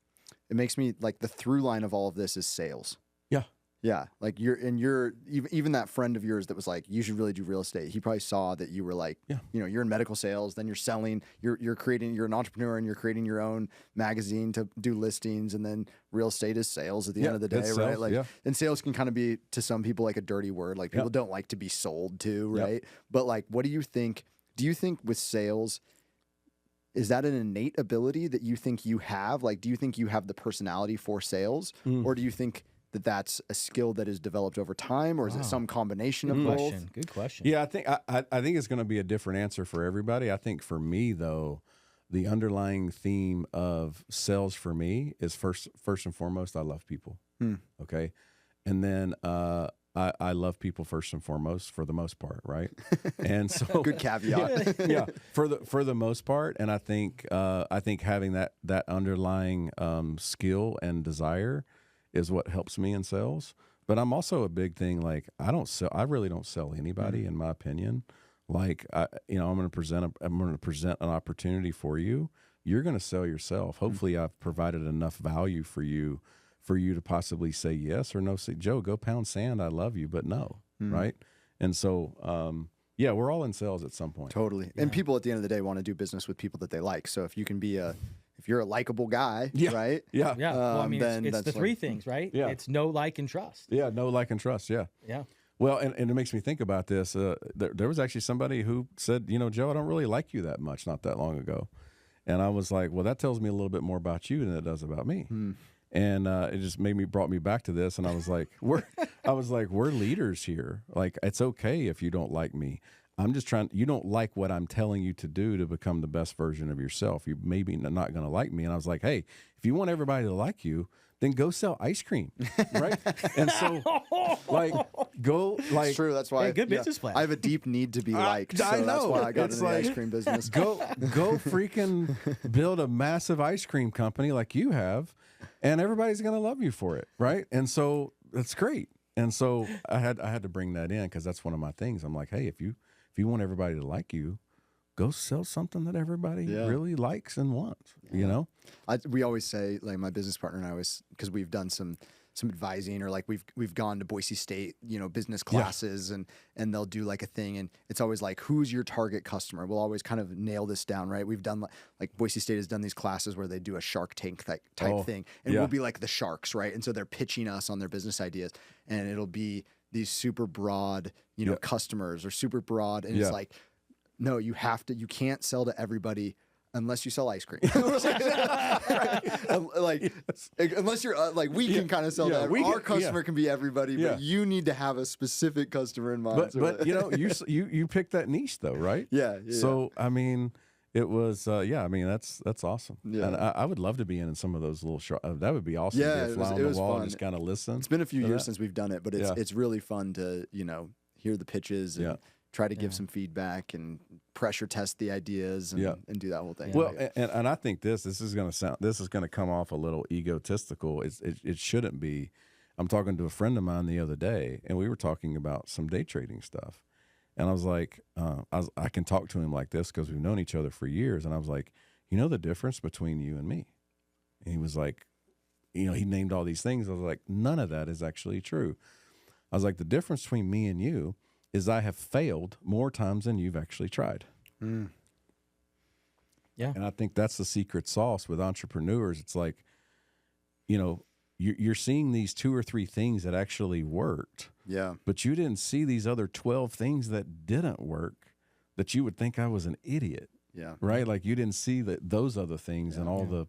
it makes me like the through line of all of this is sales. Yeah. Yeah. Like even that friend of yours that was like, you should really do real estate. He probably saw that you were like, you know, you're in medical sales, then you're selling, you're an entrepreneur and you're creating your own magazine to do listings. And then real estate is sales at the end of the day, right? Sales, like, and sales can kind of be to some people like a dirty word. Like people don't like to be sold to, right? But like, what do you think? Do you think with sales, is that an innate ability that you think you have? Like, do you think you have the personality for sales, or do you think that that's a skill that is developed over time, or is it some combination of both? Good question. Yeah, I think it's going to be a different answer for everybody. I think for me, though, the underlying theme of sales for me is first and foremost, I love people. Okay, and then I love people first and foremost for the most part, right? And so good caveat. for the most part, and I think having that underlying skill and desire is what helps me in sales. But I'm also a big thing, like, I really don't sell anybody, in my opinion. Like, I'm going to present an opportunity for you. You're going to sell yourself. Hopefully I've provided enough value for you to possibly say yes or no. Say, Joe, go pound sand. I love you, but no. Right. And so, we're all in sales at some point. Totally. And people at the end of the day want to do business with people that they like. So if you can be if you're a likable guy, right? Yeah. Well, I mean, then it's the 3 things, right? Yeah. It's know, like, and trust. Yeah. Know, like, and trust. Yeah. Yeah. Well, and it makes me think about this. There was actually somebody who said, Joe, I don't really like you that much not that long ago. And I was like, well, that tells me a little bit more about you than it does about me. And it just brought me back to this. And I was like, we're leaders here. Like, it's okay if you don't like me. I'm just you don't like what I'm telling you to do to become the best version of yourself. You maybe not going to like me. And I was like, hey, if you want everybody to like you, then go sell ice cream, right? And so, it's true. That's why good business plan. I have a deep need to be liked. So I know. That's why I got into the ice cream business. Go freaking build a massive ice cream company like you have, and everybody's going to love you for it, right? And so that's great. And so I had to bring that in because that's one of my things. I'm like, hey, if you want everybody to like you, go sell something that everybody really likes and wants, you know? We always say, like, my business partner and I always, because we've done some advising, or like we've gone to Boise State, business classes, and they'll do like a thing, and it's always like, who's your target customer? We'll always kind of nail this down, right? We've done like Boise State has done these classes where they do a Shark Tank type thing, and we'll be like the sharks, right? And so they're pitching us on their business ideas, and it'll be these super broad, customers, or super broad, and it's like, no, you can't sell to everybody. unless you sell ice cream. Like, unless you're like, we can kind of sell that. Our customer can be everybody, but you need to have a specific customer in mind. But you know, you picked that niche though, right? Yeah. So I mean, it was I mean, that's awesome. Yeah. And I would love to be in some of those little that would be awesome. Yeah, to fly on the wall and just kind of listen. It's been a few years since we've done it, but it's really fun to hear the pitches and try to give some feedback and pressure test the ideas and do that whole thing. Well, and I think this is going to come off a little egotistical. It shouldn't be. I'm talking to a friend of mine the other day, and we were talking about some day trading stuff, and I was like, I can talk to him like this because we've known each other for years, and I was like, you know the difference between you and me, and he was like, he named all these things. I was like, none of that is actually true. I was like, the difference between me and you is I have failed more times than you've actually tried. Mm. Yeah. And I think that's the secret sauce with entrepreneurs. It's like, you're seeing these 2 or 3 things that actually worked. Yeah. But you didn't see these other 12 things that didn't work that you would think I was an idiot. Yeah. Right? Like you didn't see those other things and all the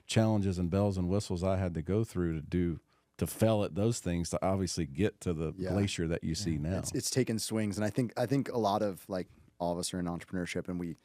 challenges and bells and whistles I had to go through to fail at those things to obviously get to the glacier that you see now. It's taken swings, and I think a lot of, like, all of us are in entrepreneurship, and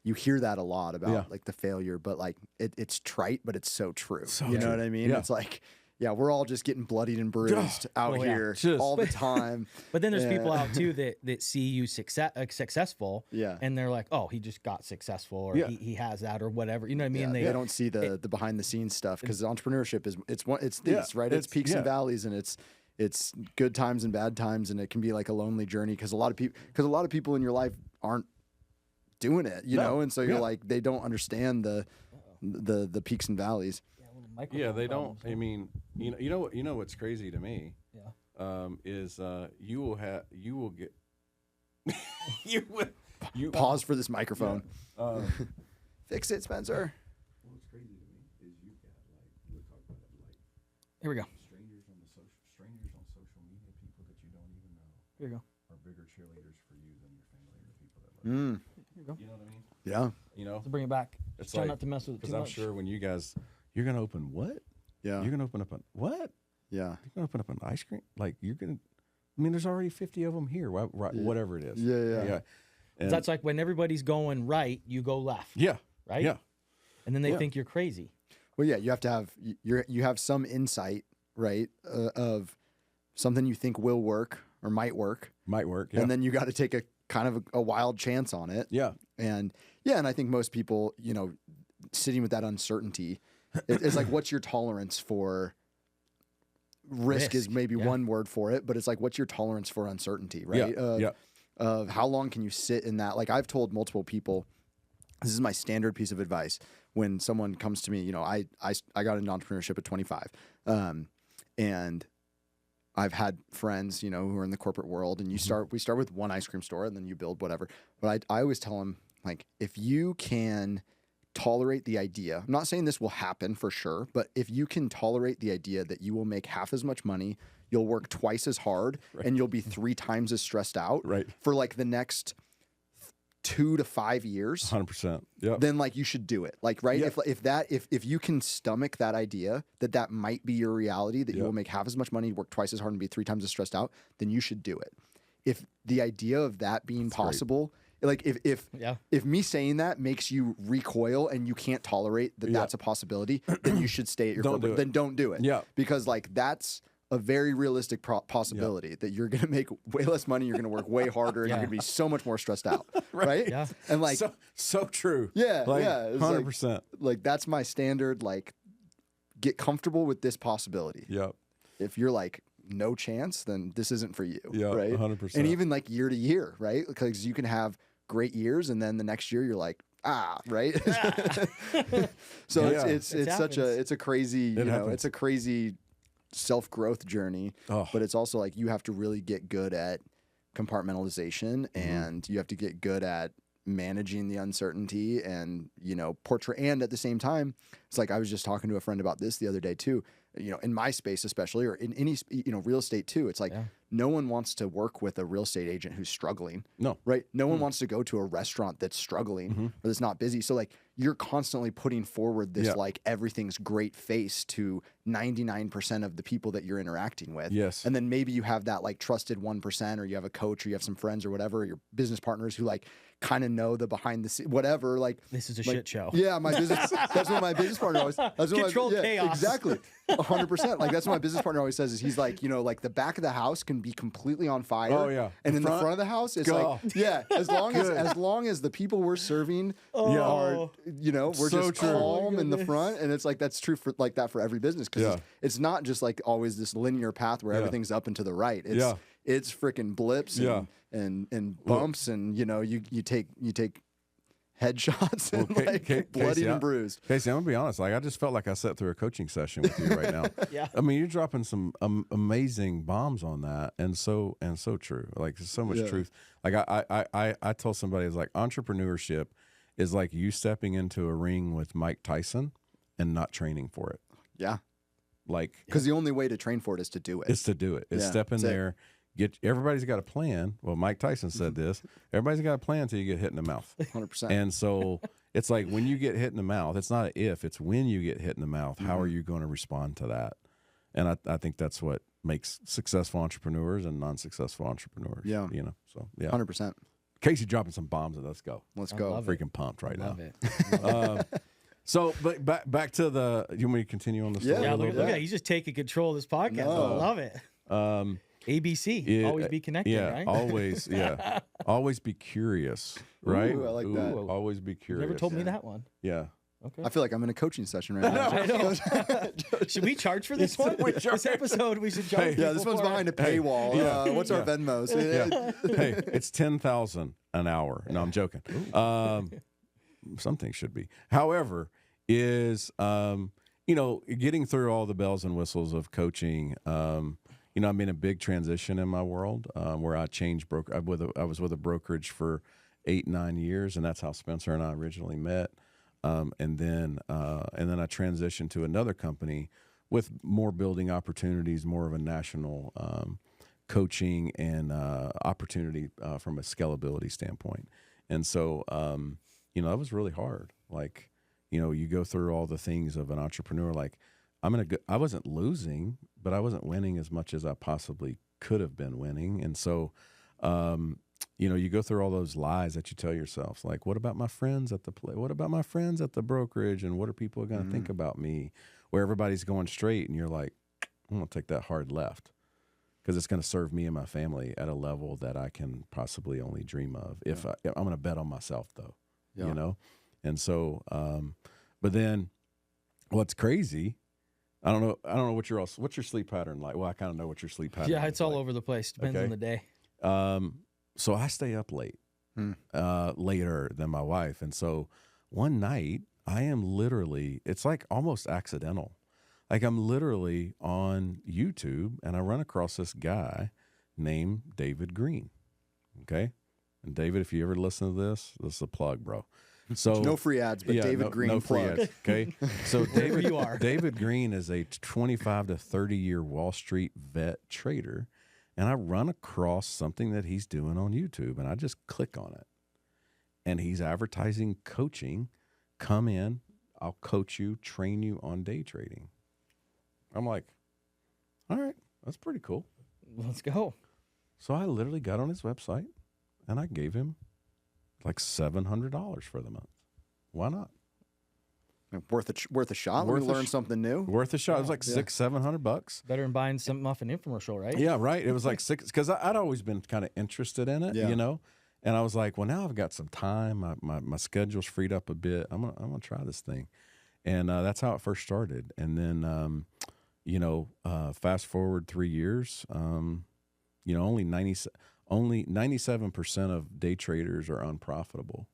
you hear that a lot about like the failure, but like it's trite, but it's so true. You know what I mean? Yeah. It's like, we're all just getting bloodied and bruised out here all the time. But then there's people out too that see you successful, and they're like, oh, he just got successful, or he has that, or whatever. You know what I mean? They don't see the behind the scenes stuff, because entrepreneurship it's these right. It's peaks and valleys, and it's good times and bad times, and it can be like a lonely journey because a lot of people in your life aren't doing it, you know, and so you're like, they don't understand the peaks and valleys. Yeah, they don't. I mean, you know what's crazy to me? Is you will get pause for this microphone. Fix it, Spencer. What's crazy to me is you've got, like, we'll talk about it, like, here we go. Strangers on social media, people that you don't even know. Here we go. Are bigger cheerleaders for you than your family or the people that love you. Here you go. You know what I mean? Yeah. To bring it back. It's try like, not to mess with it too because I'm much. sure when you guys, you're gonna open what? Yeah. You're gonna open up what? Yeah. You're gonna open up an ice cream? Like you're gonna? I mean, there's already 50 of them here. Whatever it is. Yeah. And that's like when everybody's going right, you go left. Yeah. Right. Yeah. And then they think you're crazy. Well, you have to have you have some insight, right, of something you think will work or might work. Might work. Yeah. And then you got to take a kind of a wild chance on it. Yeah. And I think most people, sitting with that uncertainty, it's like, what's your tolerance for risk is maybe one word for it, but it's like, what's your tolerance for uncertainty, right? Of how long can you sit in that? Like, I've told multiple people, this is my standard piece of advice when someone comes to me. I got into entrepreneurship at 25, and I've had friends, who are in the corporate world, and we start with one ice cream store, and then you build whatever. But I always tell them, like, if you can tolerate the idea, I'm not saying this will happen for sure, but if you can tolerate the idea that you will make half as much money, you'll work twice as hard, and you'll be 3 times as stressed out for like the next 2 to 5 years, 100%. Yeah. Then like you should do it. Like, right. If you can stomach that idea that might be your reality, that you will make half as much money, work twice as hard, and be 3 times as stressed out, then you should do it. If the idea of that being possible, like if me saying that makes you recoil and you can't tolerate that that's a possibility, then you should stay at your corporate. Then don't do it. Yeah. Because like that's a very realistic possibility that you're going to make way less money, you're going to work way harder, and you're going to be so much more stressed out, right? Yeah. And like so true. Yeah, like, yeah, 100%. Like that's my standard. Like, get comfortable with this possibility. Yep. If you're like no chance, then this isn't for you. Yeah, right. 100%. And even like year to year, right? Because you can have great years, and then the next year you're like, right. So it's a crazy, it's a crazy self-growth journey, but it's also like you have to really get good at compartmentalization, and you have to get good at managing the uncertainty, and portray. And at the same time, it's like I was just talking to a friend about this the other day too. In my space especially, or in any real estate too, it's like no one wants to work with a real estate agent who's struggling. No, right? No one wants to go to a restaurant that's struggling or that's not busy. So like you're constantly putting forward this Yeah. like everything's great face to 99% of the people that you're interacting with. Yes. And then maybe you have that like trusted 1%, or you have a coach, or you have some friends or whatever, or your business partners who like kind of know the behind the scenes, whatever. Like, This is a like, shit show. Yeah, my business. That's what my business partner always. That's what Controlled chaos. Exactly, 100%. Like that's what my business partner always says. Is he's like, like the back of the house can be completely on fire. Oh, yeah. And The in front? the front of the house, it's Go. like, yeah, as long as the people we're serving Oh. are, we're So just true. calm in the front, and it's like that's true for like that for every business, because Yeah. it's not just like always this linear path where Yeah. everything's up and to the right. It's Yeah. it's freaking blips Yeah. and bumps, and you take headshots and like Casey, bloodied and bruised. Casey, I'm gonna be honest. Like I just felt like I sat through a coaching session with you right now. Yeah. I mean, you're dropping some amazing bombs on that, and so true. Like there's so much Yeah. truth. Like I told somebody, it's like entrepreneurship is like you stepping into a ring with Mike Tyson and not training for it. Yeah, Like because the only way to train for it is to do it. it's to do it. It's Yeah, step in that's it. there. Everybody's got a plan. Well, Mike Tyson said this. Everybody's got a plan until you get hit in the mouth. 100%. And so it's like when you get hit in the mouth, it's not an if, it's when you get hit in the mouth. How are you going to respond to that? And I think that's what makes successful entrepreneurs and non-successful entrepreneurs. Yeah. So yeah. 100%. Casey dropping some bombs and let's go. Let's I go. love it. Freaking pumped right Love now. it. So, but back to the. You want me to continue on the story? Yeah, Yeah, a look, little look bit? at he's just taking control of this podcast. No. I love it. ABC. Yeah, Always be connected, Yeah, right? always. Yeah, always be curious, right? Ooh, I like that. Always be You curious. never told me that one. Yeah. Okay. I feel like I'm in a coaching session right now. I know. Should we charge for this one? This episode, we should charge. Yeah, this people one's for behind a it. paywall. yeah. What's our Venmos? Hey, it's 10,000 an hour. No, I'm joking. Some things should be. However, is getting through all the bells and whistles of coaching. I'm in a big transition in my world where I changed broker. I was with a brokerage for 8-9 years, and that's how Spencer and I originally met. And then I transitioned to another company with more building opportunities, more of a national coaching and opportunity from a scalability standpoint. And so, that was really hard. Like, you go through all the things of an entrepreneur. Like, I wasn't losing, but I wasn't winning as much as I possibly could have been winning. And so, you go through all those lies that you tell yourself, like, what about my friends at the play? What about my friends at the brokerage? And what are people going to think about me? Where everybody's going straight, and you're like, I'm going to take that hard left because it's going to serve me and my family at a level that I can possibly only dream of. If I'm going to bet on myself, though, And so, but then, what's crazy? I don't know what's your sleep pattern like. Well, I kind of know what your sleep pattern. Yeah, is it's all like. over the place. Depends Okay. on the day. So I stay up late, later than my wife. And so one night I am literally, it's like almost accidental. Like I'm literally on YouTube and I run across this guy named David Green. Okay. And David, if you ever listen to this is a plug, bro. So No free ads, but David Green no free plug. ads. Okay. So Wherever you are. David Green is a 25 to 30 year Wall Street vet trader. And I run across something that he's doing on YouTube, and I just click on it. And he's advertising coaching. Come in, I'll coach you, train you on day trading. I'm like, all right, that's pretty cool. Let's go. So I literally got on his website, and I gave him like $700 for the month. Why not? Worth a shot. Worth Let me a learn sh- something new. Worth a shot. It was like $600-700. Better than buying something off an infomercial, right? Yeah, right. It was like six because I'd always been kind of interested in it, Yeah. And I was like, well, now I've got some time. My schedule's freed up a bit. I'm gonna try this thing, and that's how it first started. And then, fast forward 3 years, only 97% of day traders are unprofitable,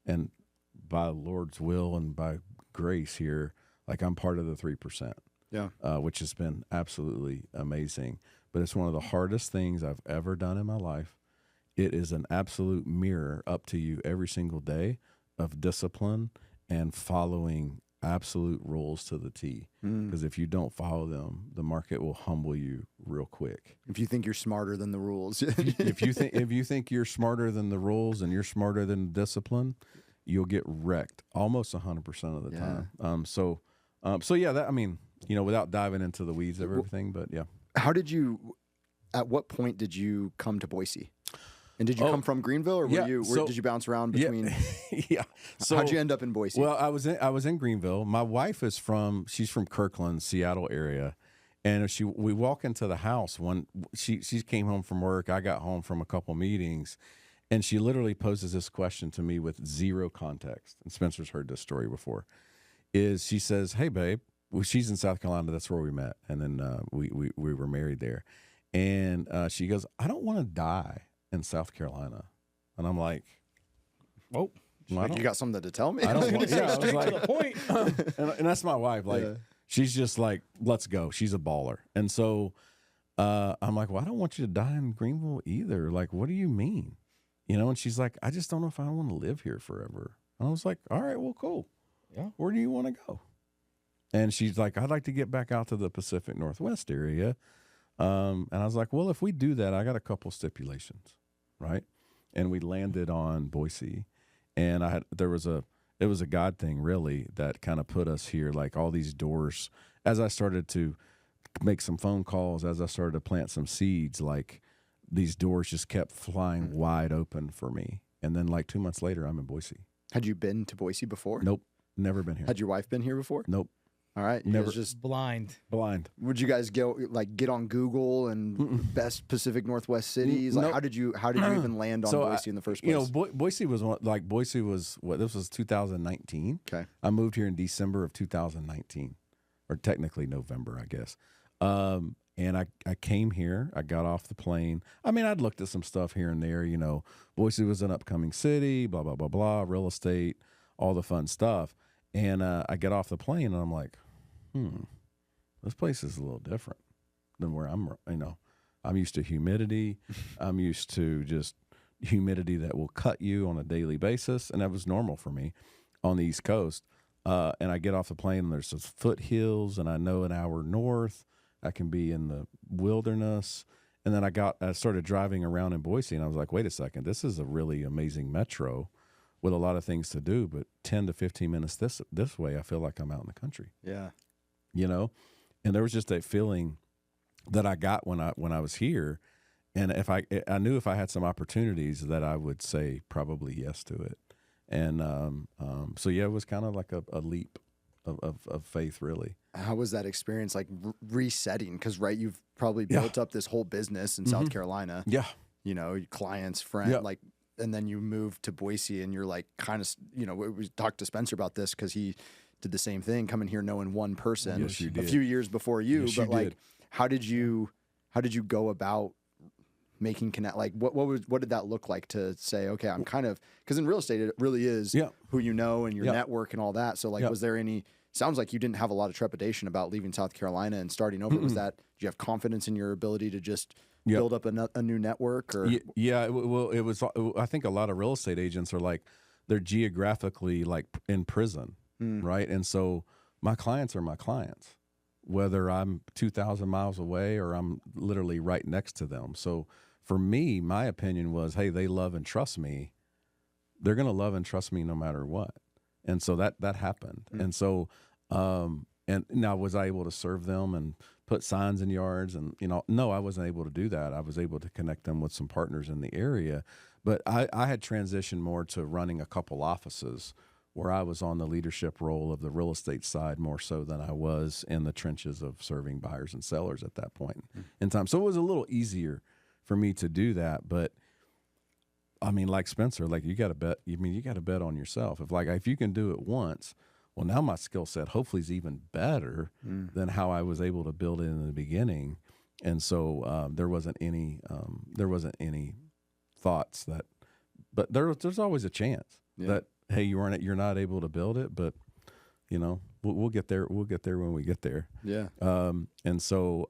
and by the Lord's will and by grace here, like I'm part of the 3%. Yeah. Which has been absolutely amazing. But it's one of the hardest things I've ever done in my life. It is an absolute mirror up to you every single day of discipline and following absolute rules to the T. Because if you don't follow them, the market will humble you real quick. If you think you're smarter than the rules. If you think you're smarter than the rules and you're smarter than the discipline, you'll get wrecked almost 100% of the time. So yeah, that, I mean, you know, without diving into the weeds of everything, but yeah. At what point did you come to Boise? And did you come from Greenville, or did you bounce around between? Yeah. So how'd you end up in Boise? Well, I was in Greenville. My wife is she's from Kirkland, Seattle area. And we walk into the house when she came home from work. I got home from a couple meetings, and she literally poses this question to me with zero context. And Spencer's heard this story before. She says, "Hey, babe," well, she's in South Carolina. That's where we met, and then we were married there. And she goes, "I don't want to die in South Carolina," and I'm like, "Whoa." Like, you got something to tell me? I don't want to say straight to the point. and that's my wife. Like, she's just like, let's go. She's a baller. And so I'm like, well, I don't want you to die in Greenville either. Like, what do you mean? You know, and she's like, I just don't know if I want to live here forever. And I was like, all right, well, cool. Yeah. Where do you want to go? And she's like, I'd like to get back out to the Pacific Northwest area. And I was like, well, if we do that, I got a couple stipulations, right? And we landed on Boise. And it was a God thing, really, that kind of put us here. Like, all these doors, as I started to make some phone calls, as I started to plant some seeds, like, these doors just kept flying wide open for me. And then, like, 2 months later, I'm in Boise. Had you been to Boise before? Nope, never been here. Had your wife been here before? Nope. All right, never. Just blind. Would you guys get on Google and best Pacific Northwest cities? Like, how did you even land on Boise in the first place? You know, Boise was this was 2019. Okay, I moved here in December of 2019, or technically November, I guess. And I came here. I got off the plane. I mean, I'd looked at some stuff here and there. You know, Boise was an upcoming city. Blah blah blah blah. Real estate, all the fun stuff. And I get off the plane and I'm like, this place is a little different than where I'm, you know, I'm used to humidity. I'm used to just humidity that will cut you on a daily basis. And that was normal for me on the East Coast. And I get off the plane and there's some foothills, and I know an hour north I can be in the wilderness. And then I started driving around in Boise, and I was like, wait a second, this is a really amazing metro with a lot of things to do, but 10 to 15 minutes this way, I feel like I'm out in the country. Yeah. You know? And there was just that feeling that I got when I was here. And if I knew if I had some opportunities that I would say probably yes to it. And so yeah, it was kind of like a leap of faith, really. How was that experience, like resetting? Because you've probably built up this whole business in South Carolina. Yeah. You know, clients, friends, and then you move to Boise, and you're like, kind of, you know, we talked to Spencer about this because he did the same thing, coming here knowing one person Yes, you did. a few years before you. Yes, but you like, did. how did you go about making connect? Like, what did that look like to say, okay, I'm kind of, because in real estate it really is who you know and your network and all that. So like, was there any? Sounds like you didn't have a lot of trepidation about leaving South Carolina and starting over. Was that? Do you have confidence in your ability to just build up a new network? Or well, it was. I think a lot of real estate agents are like, they're geographically like in prison, right? And so my clients are my clients, whether I'm 2,000 miles away or I'm literally right next to them. So for me, my opinion was, hey, they love and trust me. They're going to love and trust me no matter what. And so that happened. And so, and now was I able to serve them and put signs in yards? And, you know, no, I wasn't able to do that. I was able to connect them with some partners in the area, but I had transitioned more to running a couple offices where I was on the leadership role of the real estate side more so than I was in the trenches of serving buyers and sellers at that point in time. So it was a little easier for me to do that. But I mean, like Spencer, like you got to bet. You got to bet on yourself. If you can do it once, well, now my skill set hopefully is even better than how I was able to build it in the beginning. And so there wasn't any thoughts that, but there's always a chance that, hey, you're not able to build it, but you know, we'll get there. We'll get there when we get there. Yeah. And so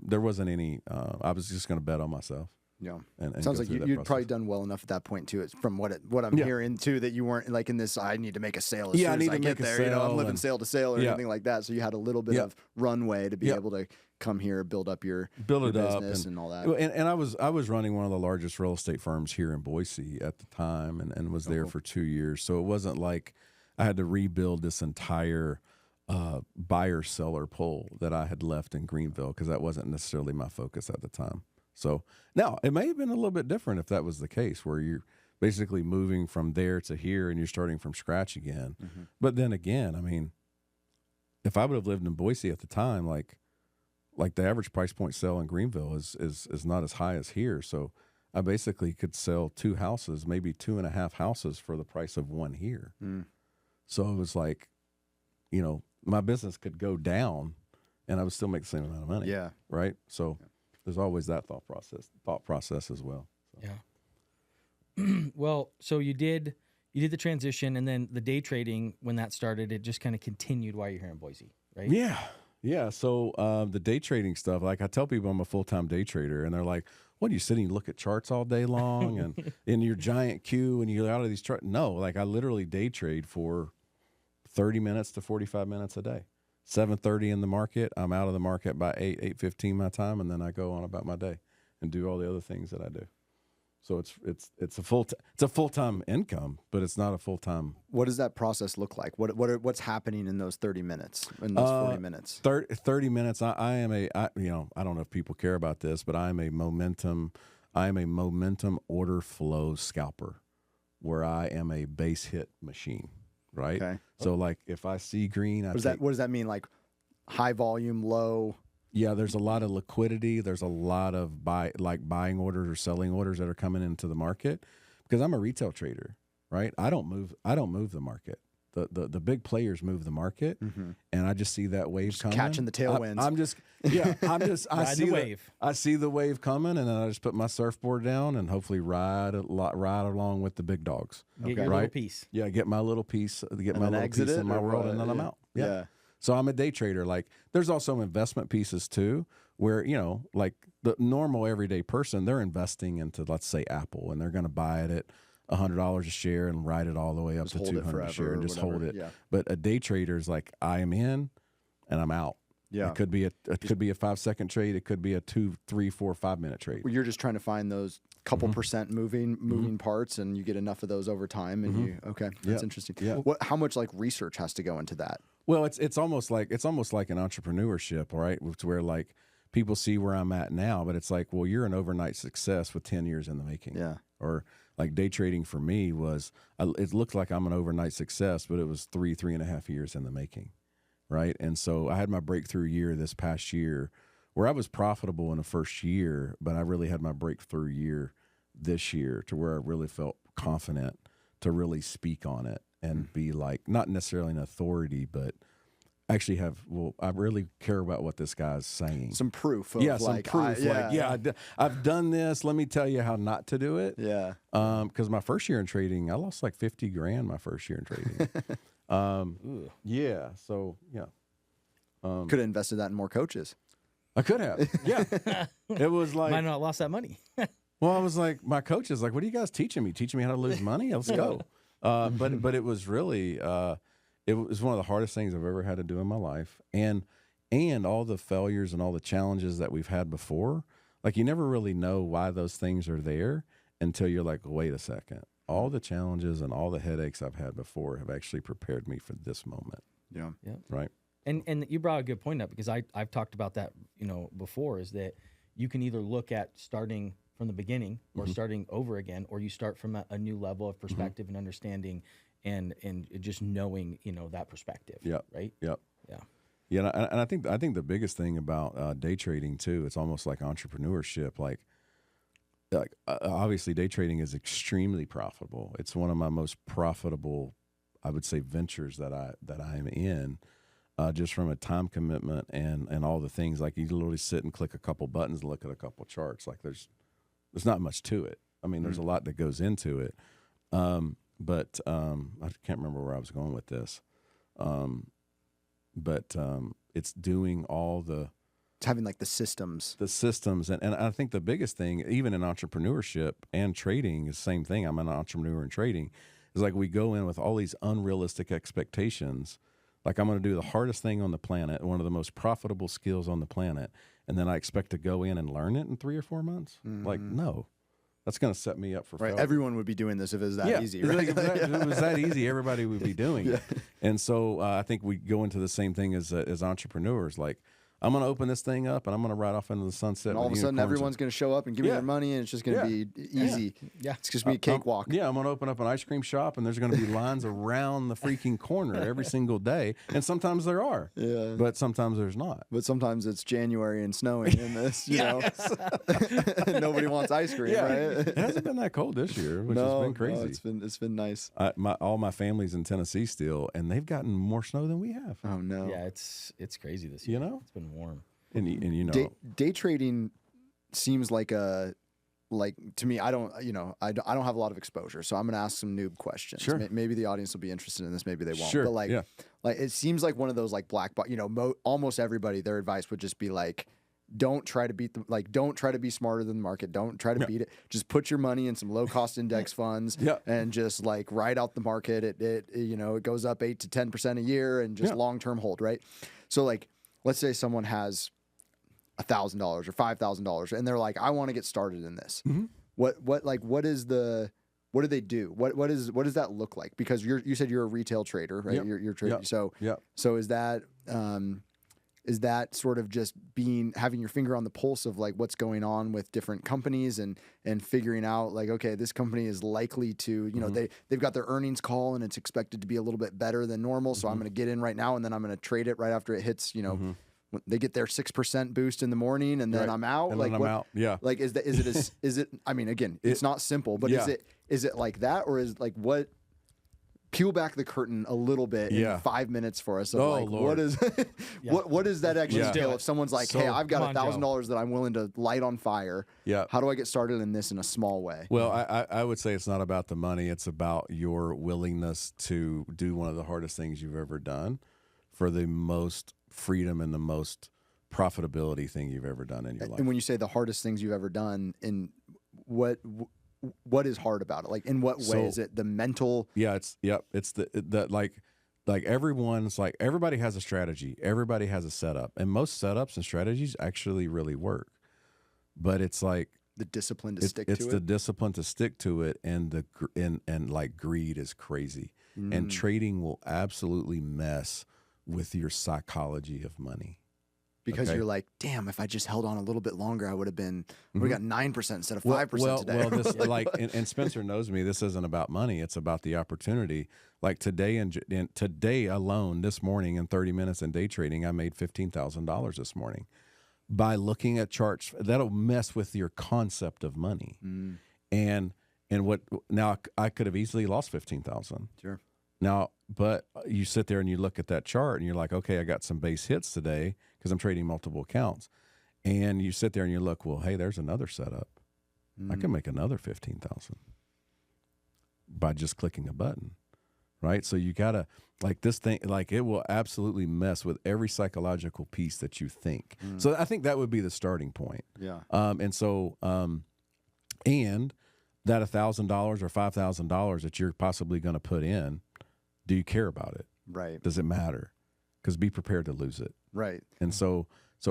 there wasn't any. I was just going to bet on myself. Yeah. And Sounds go like through that you'd process. probably done well enough at that point too. It's from what I'm Yeah. hearing too, that you weren't like in this, I need to make a sale as Yeah, I soon need as I to get make a there. You know, I'm sale living and- sale to sale or Yeah. anything like that. So you had a little bit Yeah. of runway to be Yeah. able to come here, build up your build it up business and all that. Well, and I was running one of the largest real estate firms here in Boise at the time, and was there for 2 years. So it wasn't like I had to rebuild this entire buyer seller pool that I had left in Greenville, because that wasn't necessarily my focus at the time. So now it may have been a little bit different if that was the case, where you're basically moving from there to here and you're starting from scratch again. Mm-hmm. But then again, I mean, if I would have lived in Boise at the time, like the average price point sale in Greenville is not as high as here. So I basically could sell 2 houses, maybe 2.5 houses for the price of one here. Mm. So it was like, you know, my business could go down and I would still make the same amount of money. Yeah. Right. So there's always that thought process as well. So. Yeah. Well, so you did the transition, and then the day trading, when that started, it just kind of continued while you're here in Boise, right? Yeah. Yeah. So the day trading stuff, like I tell people I'm a full-time day trader, and they're like, what are you sitting and look at charts all day long and in your giant queue and you're out of these charts? No, like I literally day trade for 30 minutes to 45 minutes a day. 7:30 in the market. I'm out of the market by 8:15 my time, and then I go on about my day and do all the other things that I do. So it's a full-time income, but it's not a full-time. What does that process look like? What's happening in those 30 minutes, in those 40 minutes? 30 minutes. I don't know if people care about this, but I am a momentum order flow scalper, where I am a base hit machine, right? Okay. So like if I see green, what does that mean? Like high volume, low? Yeah, there's a lot of liquidity. There's a lot of buying orders or selling orders that are coming into the market, because I'm a retail trader, right? I don't move the market. The big players move the market, and I just see that wave coming. Catching the tailwinds. I see the wave. I see the wave coming, and then I just put my surfboard down and hopefully ride along with the big dogs. Get your little piece. Yeah, get my little piece. Get my little piece in my world, and then I'm out. Yeah. So I'm a day trader. Like there's also investment pieces too, where, you know, like the normal everyday person, they're investing into, let's say, Apple, and they're going to buy it at $100 a share and ride it all the way up to $200 a share and just hold it. Yeah. But a day trader is like, I am in and I'm out. Yeah. It could be a 5-second trade. It could be a 2, 3, 4, 5 minute trade. Well, you're just trying to find those couple percent moving parts, and you get enough of those over time, and that's interesting. Yeah. How much like research has to go into that? Well, it's almost like an entrepreneurship, right? It's where like people see where I'm at now, but it's like, well, you're an overnight success with 10 years in the making. Yeah. Or like day trading for me was, it looked like I'm an overnight success, but it was 3.5 years in the making. Right. And so I had my breakthrough year this past year, where I was profitable in the first year, but I really had my breakthrough year this year, to where I really felt confident to really speak on it and be like, not necessarily an authority, but actually I really care about what this guy's saying. Some proof. Some proof. I've done this. Let me tell you how not to do it. Yeah. Because my first year in trading, I lost like $50,000 my first year in trading. Yeah. So yeah. Could have invested that in more coaches. I could have. Yeah. It was like, might not have lost that money. Well, I was like, my coach is like, what are you guys teaching me? Teaching me how to lose money? Let's go. But it was really, it was one of the hardest things I've ever had to do in my life. And all the failures and all the challenges that we've had before, like you never really know why those things are there until you're like, wait a second. All the challenges and all the headaches I've had before have actually prepared me for this moment. Yeah. Yeah. Right. And you brought a good point up, because I've talked about that, before, is that you can either look at starting from the beginning or starting over again, or you start from a new level of perspective and understanding and just knowing, that perspective. Yeah. Right. Yep. Yeah. Yeah. And I think the biggest thing about day trading too, it's almost like entrepreneurship. Like obviously day trading is extremely profitable. It's one of my most profitable, I would say, ventures that I am in. Just from a time commitment and all the things, like you literally sit and click a couple buttons and look at a couple charts. Like there's not much to it. I mean, there's a lot that goes into it. But I can't remember where I was going with this. But it's doing all the having like the systems. And I think the biggest thing, even in entrepreneurship and trading, is the same thing. I'm an entrepreneur in trading. Is like we go in with all these unrealistic expectations. Like I'm going to do the hardest thing on the planet, one of the most profitable skills on the planet, and then I expect to go in and learn it in 3 or 4 months. Like, no, that's going to set me up for failure. Everyone would be doing this if it was that easy, right? If it was that easy, everybody would be doing it. And so I think we go into the same thing as entrepreneurs. Like, I'm going to open this thing up and I'm going to ride off into the sunset. And all of a sudden, everyone's going to show up and give me their money, and it's just going to be easy. Yeah. It's just going to be a cakewalk. I'm going to open up an ice cream shop, and there's going to be lines around the freaking corner every single day. And sometimes there are, but sometimes there's not. But sometimes it's January and snowing in this, you know. Nobody wants ice cream, right? It hasn't been that cold this year, which has been crazy. No, it's been nice. All my family's in Tennessee still, and they've gotten more snow than we have. Oh no. Yeah, it's crazy this year. You know, it's been warm. And you know, day trading seems like to me. I don't have a lot of exposure, so I'm going to ask some noob questions. Sure. Maybe the audience will be interested in this. Maybe they won't. Sure. But like it seems like one of those like black box. You know, almost everybody, their advice would just be like, don't try to don't try to be smarter than the market. Don't try to beat it. Just put your money in some low cost index funds and just like ride out the market. It goes up 8 to 10% a year and just long term hold, right? So like, let's say someone has $1,000 or $5,000, and they're like, I want to get started in this. Mm-hmm. What do they do? What does that look like? Because you said you're a retail trader, right? Yep. You're trading. So is that sort of just having your finger on the pulse of like what's going on with different companies and figuring out like, okay, this company is likely to, you know, they've got their earnings call and it's expected to be a little bit better than normal. So I'm going to get in right now, and then I'm going to trade it right after it hits, you know, when they get their 6% boost in the morning, and then I'm out. And like then I'm out. Yeah. Like is it? I mean, again, it's not simple, but is it like that, or is like what? Peel back the curtain a little bit in 5 minutes for us. Of like, Lord. what is what does that actually entail? If someone's like, hey, I've got $1,000 that I'm willing to light on fire. Yeah. How do I get started in this in a small way? Well, I would say it's not about the money. It's about your willingness to do one of the hardest things you've ever done for the most freedom and the most profitability thing you've ever done in your life. And when you say the hardest things you've ever done, in what is hard about it? Like, in what way is it the mental? Yeah, it's the like everyone's like, everybody has a strategy, everybody has a setup, and most setups and strategies actually really work. But it's like the discipline to stick to it. It's the discipline to stick to it, and like greed is crazy, and trading will absolutely mess with your psychology of money. Because you're like, damn, if I just held on a little bit longer, I would have got 9% instead of 5% today. Well, this and Spencer knows me. This isn't about money. It's about the opportunity. Like today today alone, this morning in 30 minutes in day trading, I made $15,000 this morning by looking at charts. That'll mess with your concept of money. And what now? I could have easily lost 15,000. Sure. Now, but you sit there and you look at that chart and you're like, okay, I got some base hits today because I'm trading multiple accounts. And you sit there and you look, well, hey, there's another setup. I can make another 15,000 by just clicking a button, right? So you gotta, like, this thing, like, it will absolutely mess with every psychological piece that you think. So I think that would be the starting point. Yeah. And that $1,000 or $5,000 that you're possibly going to put in, do you care about it? Right. Does it matter? Because be prepared to lose it. Right. And so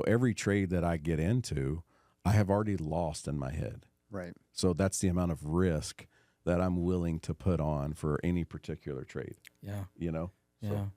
every trade that I get into, I have already lost in my head. Right. So that's the amount of risk that I'm willing to put on for any particular trade. Yeah. You know? Yeah. So.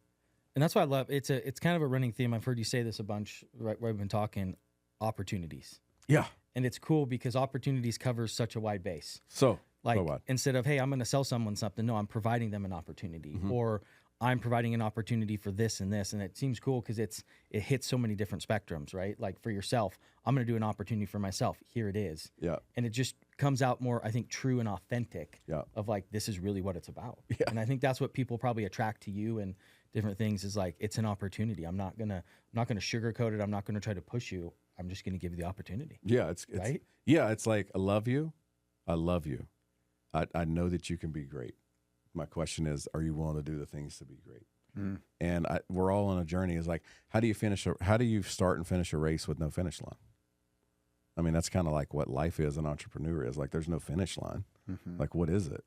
And that's why I love it's kind of a running theme. I've heard you say this a bunch right where we've been talking, opportunities. Yeah. And it's cool because opportunities covers such a wide base. So like instead of, hey, I'm going to sell someone something, no, I'm providing them an opportunity, or I'm providing an opportunity for this and this. And it seems cool because it hits so many different spectrums, right? Like for yourself, I'm going to do an opportunity for myself. Here it is. Yeah. And it just comes out more, I think, true and authentic. Yeah. Of like, this is really what it's about. Yeah. And I think that's what people probably attract to you and different things is like, it's an opportunity. I'm not gonna sugarcoat it. I'm not gonna try to push you. I'm just gonna give you the opportunity. Yeah. It's right. Yeah. It's like, I love you. I love you. I know that you can be great. My question is, are you willing to do the things to be great? And we're all on a journey. Is like, how do you start and finish a race with no finish line? I mean, that's kind of like what life is. An entrepreneur is like, there's no finish line. Like, what is it?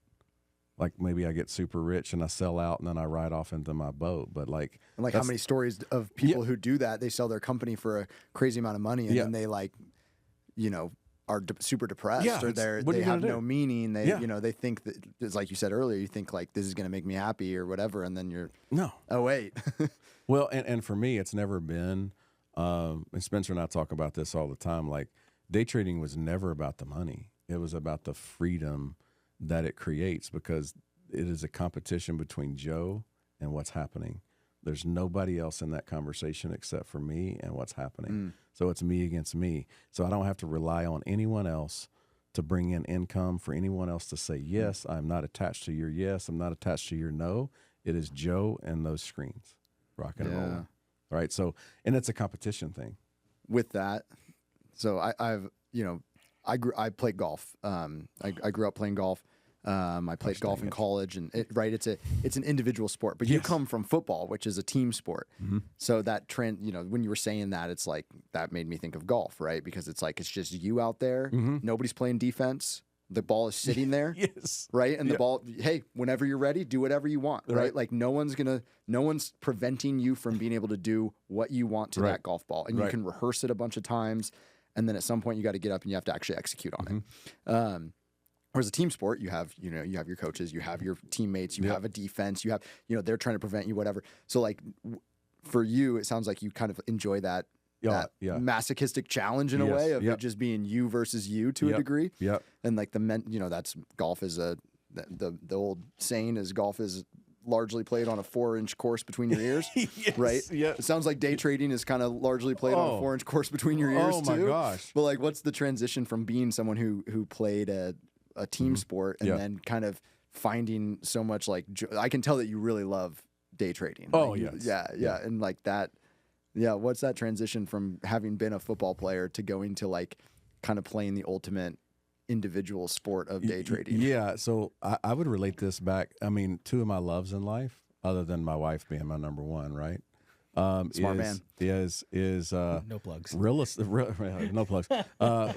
Like, maybe I get super rich and I sell out and then I ride off into my boat. But like, and like how many stories of people who do that? They sell their company for a crazy amount of money, and then they like, are super depressed, or they have no meaning. They they think that, it's like you said earlier, you think like this is going to make me happy or whatever, and then you're oh wait. Well, and for me, it's never been. And Spencer and I talk about this all the time. Like, day trading was never about the money. It was about the freedom that it creates, because it is a competition between Joe and what's happening. There's nobody else in that conversation except for me and what's happening. So it's me against me. So I don't have to rely on anyone else to bring in income, for anyone else to say, yes, I'm not attached to your yes, I'm not attached to your no. It is Joe and those screens, rocking and rolling. Right. So, and it's a competition thing. With that, so I played golf. I grew up playing golf. I played golf in college, and it's an individual sport. But you come from football, which is a team sport. So that trend, when you were saying that, it's like that made me think of golf, right? Because it's like it's just you out there. Nobody's playing defense. The ball is sitting there, right? And the ball, hey, whenever you're ready, do whatever you want, right? Like no one's preventing you from being able to do what you want to that golf ball, and you can rehearse it a bunch of times. And then at some point you got to get up and you have to actually execute on it. Whereas a team sport, you have your coaches, you have your teammates, you have a defense, you have, they're trying to prevent you, whatever. So like for you, it sounds like you kind of enjoy that masochistic challenge in a way of it just being you versus you to a degree. And like that's golf is the old saying is golf is largely played on a 4-inch course between your ears, right? Yeah. It sounds like day trading is kind of largely played on a 4-inch course between your ears too. Oh my gosh. But like, what's the transition from being someone who played a team sport and then kind of finding so much like, I can tell that you really love day trading. Oh, like, yes. Yeah. And like that, what's that transition from having been a football player to going to like kind of playing the ultimate individual sport of day trading? Yeah, so I would relate this back. I mean, two of my loves in life, other than my wife being my number one, right? Smart man. Is no plugs. No plugs.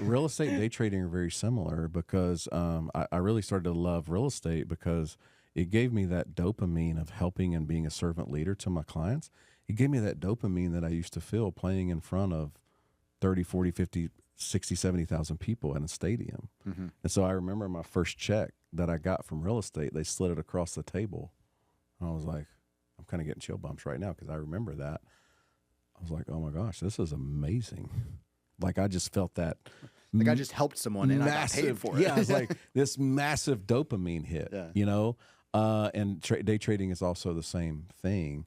Real estate and day trading are very similar, because I really started to love real estate because it gave me that dopamine of helping and being a servant leader to my clients. It gave me that dopamine that I used to feel playing in front of 30, 40, 50, 60, 70,000 people in a stadium. And so I remember my first check that I got from real estate, they slid it across the table. And I was like, I'm kind of getting chill bumps right now because I remember that. I was like, oh my gosh, this is amazing. Like I just felt that. Like I just helped someone and I got paid for it. Yeah, it's like this massive dopamine hit, and day trading is also the same thing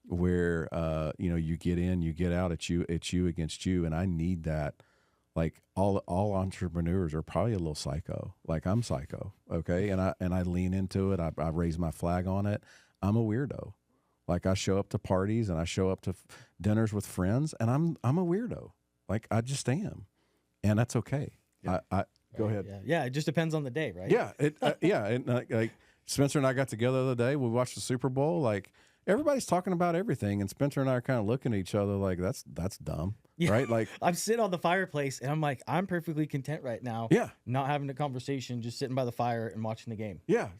where, you get in, you get out, it's you against you. And I need that. Like all entrepreneurs are probably a little psycho. Like I'm psycho. Okay. And I lean into it. I raise my flag on it. I'm a weirdo. Like I show up to parties and I show up to dinners with friends, and I'm a weirdo. Like I just am. And that's okay. Yeah. I go ahead. Yeah. It just depends on the day, right? Yeah. And like Spencer and I got together the other day. We watched the Super Bowl. Like everybody's talking about everything, and Spencer and I are kind of looking at each other like that's dumb, right? Like I'm sitting on the fireplace, and I'm like, I'm perfectly content right now. Yeah. Not having a conversation, just sitting by the fire and watching the game. Yeah.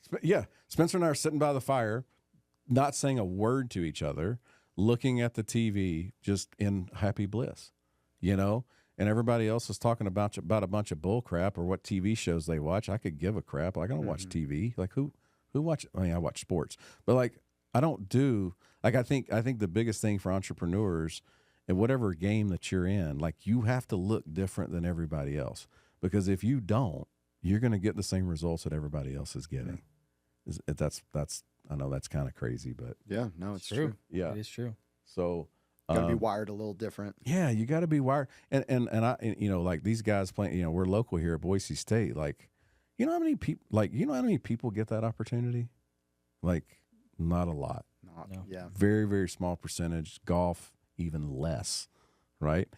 Spencer and I are sitting by the fire, not saying a word to each other, looking at the TV, just in happy bliss, And everybody else is talking about a bunch of bull crap or what TV shows they watch. I could give a crap. Like I don't watch TV. Like who watch? I mean, I watch sports, but like I don't do. Like I think the biggest thing for entrepreneurs, in whatever game that you're in, like you have to look different than everybody else, because if you don't, you're going to get the same results that everybody else is getting. That's I know that's kind of crazy, but it's true. Yeah, it is true. So. Got to be wired a little different. Yeah, you got to be wired. And I, like these guys playing, we're local here at Boise State. Like, how many people, how many people get that opportunity? Like, not a lot. No. Yeah. Very, very small percentage. Golf, even less, right?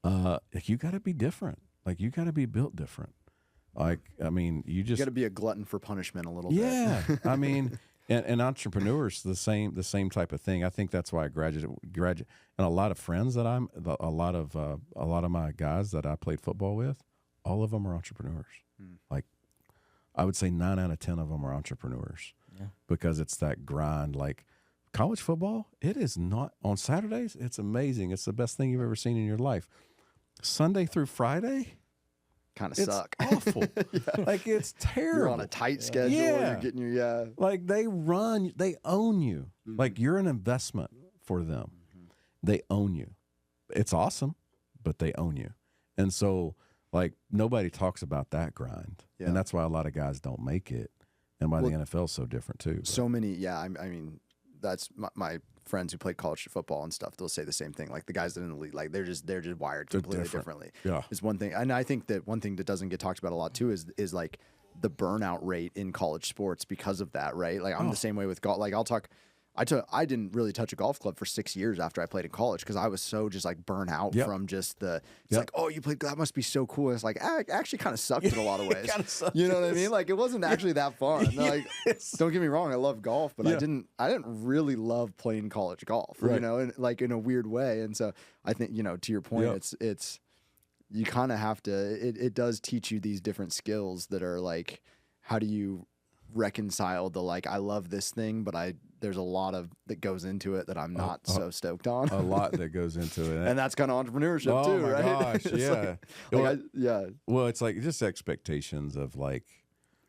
You got to be different. Like, you got to be built different. Like, I mean, you got to be a glutton for punishment a little bit. Yeah. I mean, And entrepreneurs, the same type of thing. I think that's why I graduate, and a lot of friends that a lot of my guys that I played football with, all of them are entrepreneurs. Like, I would say 9 out of 10 of them are entrepreneurs, because it's that grind. Like, college football, it is not on Saturdays. It's amazing. It's the best thing you've ever seen in your life. Sunday through Friday, Kind of it's suck. awful. Like, it's terrible. You're on a tight schedule. Yeah. You're getting your Like, they own you. Like, you're an investment for them. They own you. It's awesome, but they own you. And so, like, nobody talks about that grind. Yeah. And that's why a lot of guys don't make it, and why the NFL is so different too. But. So many, I mean, that's my friends who played college football and stuff. They'll say the same thing. Like, the guys that are in the league, like, they're just wired completely differently. Yeah, is one thing. And I think that one thing that doesn't get talked about a lot too is like the burnout rate in college sports because of that, right? Like, I'm the same way with golf. Like, I didn't really touch a golf club for 6 years after I played in college, because I was so just like burnt out from just it's like, oh, you played, that must be so cool. It's like, I actually kind of sucked in a lot of ways. You know what I mean? Like, it wasn't actually that fun. Like, don't get me wrong, I love golf, but I didn't really love playing college golf, you know, and like in a weird way. And so I think, you know, to your point, it's you kind of have to, it does teach you these different skills that are like, how do you reconcile the, like, I love this thing, but there's a lot of that goes into it that I'm not so stoked on. A lot that goes into it. And that's kind of entrepreneurship too, my right? Gosh, yeah. Well, it's like just expectations of, like,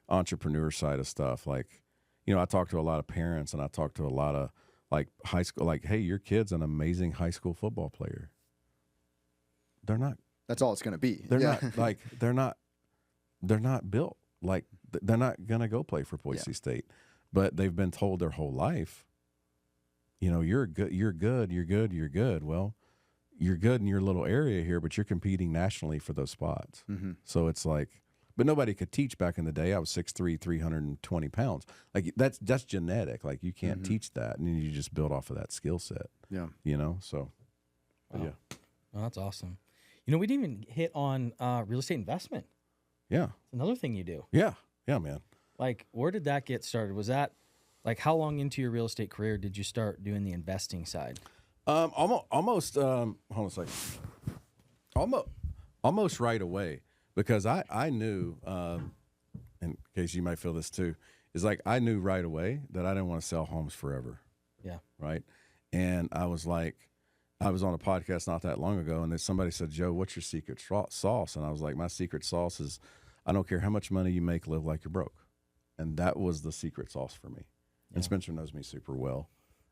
entrepreneur side of stuff. Like, you know, I talk to a lot of parents, and I talk to a lot of, like, high school, like, hey, your kid's an amazing high school football player. They're not. That's all it's going to be. They're not like, they're not built. Like, they're not going to go play for Boise State. But they've been told their whole life, you know, you're good. Well, you're good in your little area here, but you're competing nationally for those spots. So it's like, but nobody could teach back in the day. I was 6'3", 320 pounds. Like, that's genetic. Like, you can't teach that, and you just build off of that skill set. Yeah, you know. So, wow. Well, that's awesome. You know, we didn't even hit on real estate investment. Yeah, it's another thing you do. Yeah, man. Like, where did that get started? Was that, like, how long into your real estate career did you start doing the investing side? Almost. Hold on a second. Almost right away, because I knew, in case you might feel this too, is like, I knew right away that I didn't want to sell homes forever. Yeah. Right. And I was like, I was on a podcast not that long ago, and then somebody said, Joe, what's your secret sauce? And I was like, my secret sauce is, I don't care how much money you make, live like you're broke. And that was the secret sauce for me. Yeah. And Spencer knows me super well.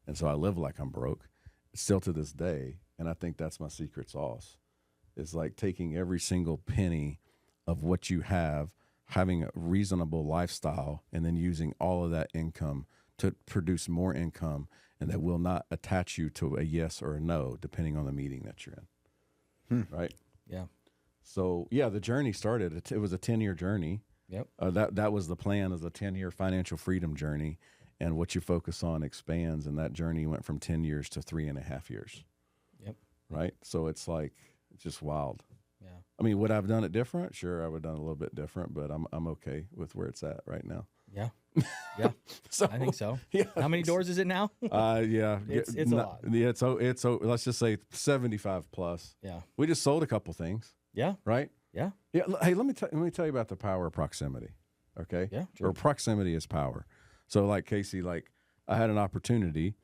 And so I live like I'm broke still to this day. And I think that's my secret sauce. It's like taking every single penny of what you have, having a reasonable lifestyle, and then using all of that income to produce more income, and that will not attach you to a yes or a no, depending on the meeting that you're in. Right? Yeah. So, yeah, the journey started. It was a 10-year journey. Yep. That was the plan, as a 10-year financial freedom journey, and what you focus on expands. And that journey went from 10 years to 3.5 years. Yep. Right. So it's like, it's just wild. Yeah. I mean, would I have done it different? Sure, I would have done it a little bit different, but I'm okay with where it's at right now. Yeah. Yeah. So I think so. Yeah. How many doors is it now? Yeah. It's a lot. Yeah. It's let's just say 75 plus. Yeah. We just sold a couple things. Yeah. Right. Yeah. Yeah. Hey, let me tell you about the power of proximity. Okay. Yeah. Sure. Or proximity is power. So, like, Casey, like, I had an opportunity.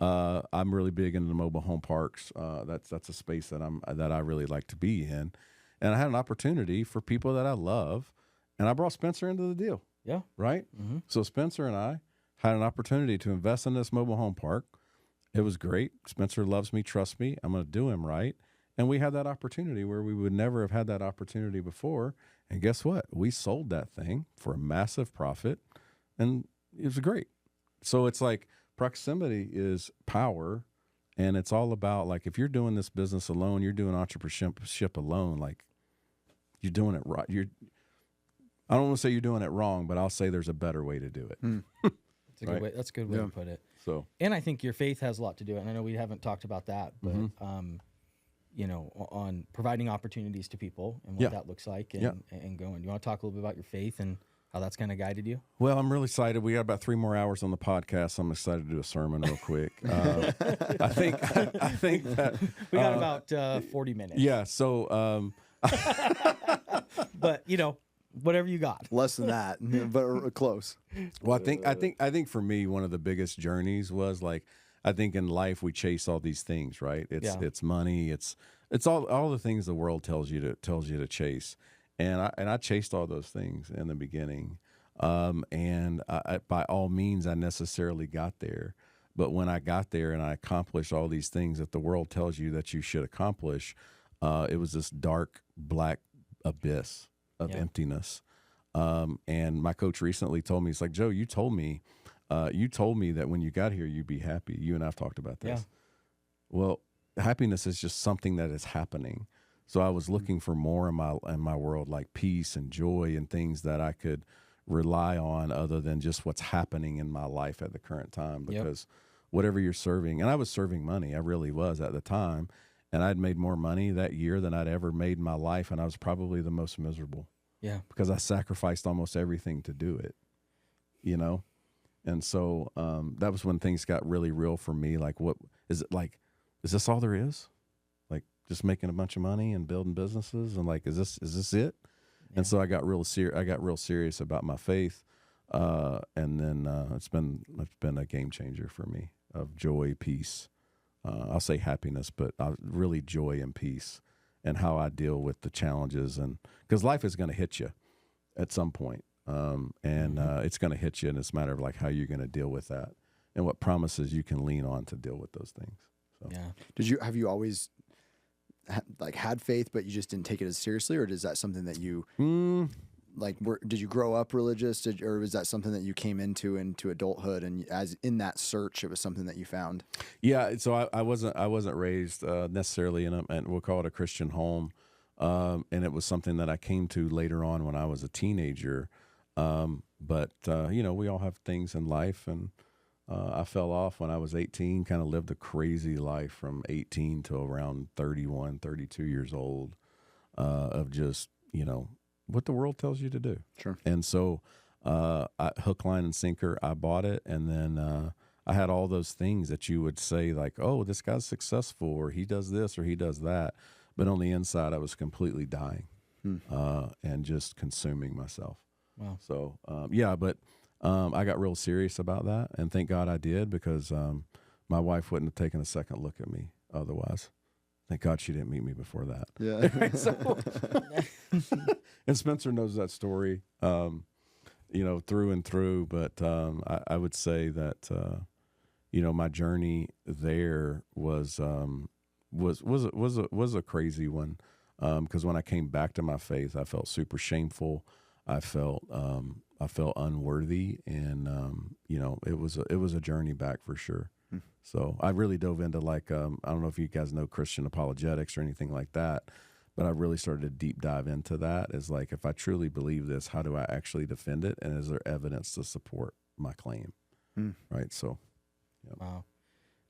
I'm really big into the mobile home parks. That's a space that I really like to be in, and I had an opportunity for people that I love, and I brought Spencer into the deal. Yeah. Right. Mm-hmm. So Spencer and I had an opportunity to invest in this mobile home park. It was great. Spencer loves me, trusts me. I'm going to do him right. And we had that opportunity where we would never have had that opportunity before. And guess what? We sold that thing for a massive profit, and it was great. So it's like, proximity is power, and it's all about, like, if you're doing this business alone, you're doing entrepreneurship alone, like, you're doing it right. I don't want to say you're doing it wrong, but I'll say there's a better way to do it. That's a good way. That's a good way to put it. So, and I think your faith has a lot to do it. And I know we haven't talked about that, but you know, on providing opportunities to people and what that looks like, and going. You want to talk a little bit about your faith and how that's kind of guided you? Well, I'm really excited. We got about 3 more hours on the podcast. So I'm excited to do a sermon real quick. I think that We got about 40 minutes. yeah. So, But, whatever you got. Less than that, but close. well, I think for me, one of the biggest journeys was like, I think in life we chase all these things, right? It's money, it's all the things the world tells you to chase, and I chased all those things in the beginning, and by all means I necessarily got there, but when I got there and I accomplished all these things that the world tells you that you should accomplish, it was this dark black abyss of emptiness. And my coach recently told me, he's like, Joe, you told me that when you got here, you'd be happy. You and I've talked about this. Yeah. Well, happiness is just something that is happening. So I was looking for more in my world, like peace and joy and things that I could rely on other than just what's happening in my life at the current time. Because whatever you're serving, and I was serving money, I really was at the time, and I'd made more money that year than I'd ever made in my life, and I was probably the most miserable. Yeah. Because I sacrificed almost everything to do it, And so that was when things got really real for me. Like, what is it like? Is this all there is? Like, just making a bunch of money and building businesses, and like, is this it? Yeah. And so I got real serious about my faith, and then it's been a game changer for me of joy, peace. I'll say happiness, but really joy and peace, and how I deal with the challenges, and because life is going to hit you at some point. It's going to hit you, and it's a matter of like how you're going to deal with that and what promises you can lean on to deal with those things. So. Yeah. Have you always had faith, but you just didn't take it as seriously, or is that something that you did you grow up religious, or was that something that you came into adulthood, and as in that search, it was something that you found? Yeah. So I wasn't raised necessarily and we'll call it a Christian home. And it was something that I came to later on when I was a teenager. But we all have things in life, and I fell off when I was 18, kind of lived a crazy life from 18 to around 31, 32 years old, of just, what the world tells you to do. Sure. And so, hook, line, and sinker, I bought it. And then, I had all those things that you would say like, oh, this guy's successful, or he does this, or he does that. But on the inside, I was completely dying, and just consuming myself. Wow. So, but I got real serious about that, and thank God I did, because my wife wouldn't have taken a second look at me otherwise. Thank God she didn't meet me before that. Yeah. And Spencer knows that story, through and through. But I would say that, my journey there was a crazy one, because when I came back to my faith, I felt super shameful. I felt unworthy, and it was a journey back for sure. So I really dove into I don't know if you guys know Christian apologetics or anything like that, but I really started to deep dive into that. Is like, if I truly believe this, how do I actually defend it, and is there evidence to support my claim? Right. So, yeah. Wow.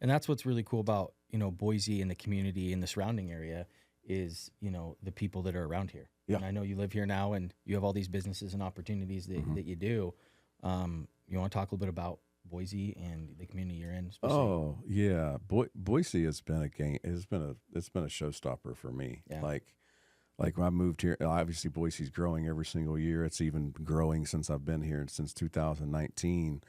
And that's what's really cool about, Boise and the community in the surrounding area is, the people that are around here. Yeah. And I know you live here now, and you have all these businesses and opportunities that you do. You want to talk a little bit about Boise and the community you're in? Oh yeah. Boise has been it's been a showstopper for me. Yeah. Like when I moved here, obviously Boise's growing every single year. It's even growing since I've been here, since 2019.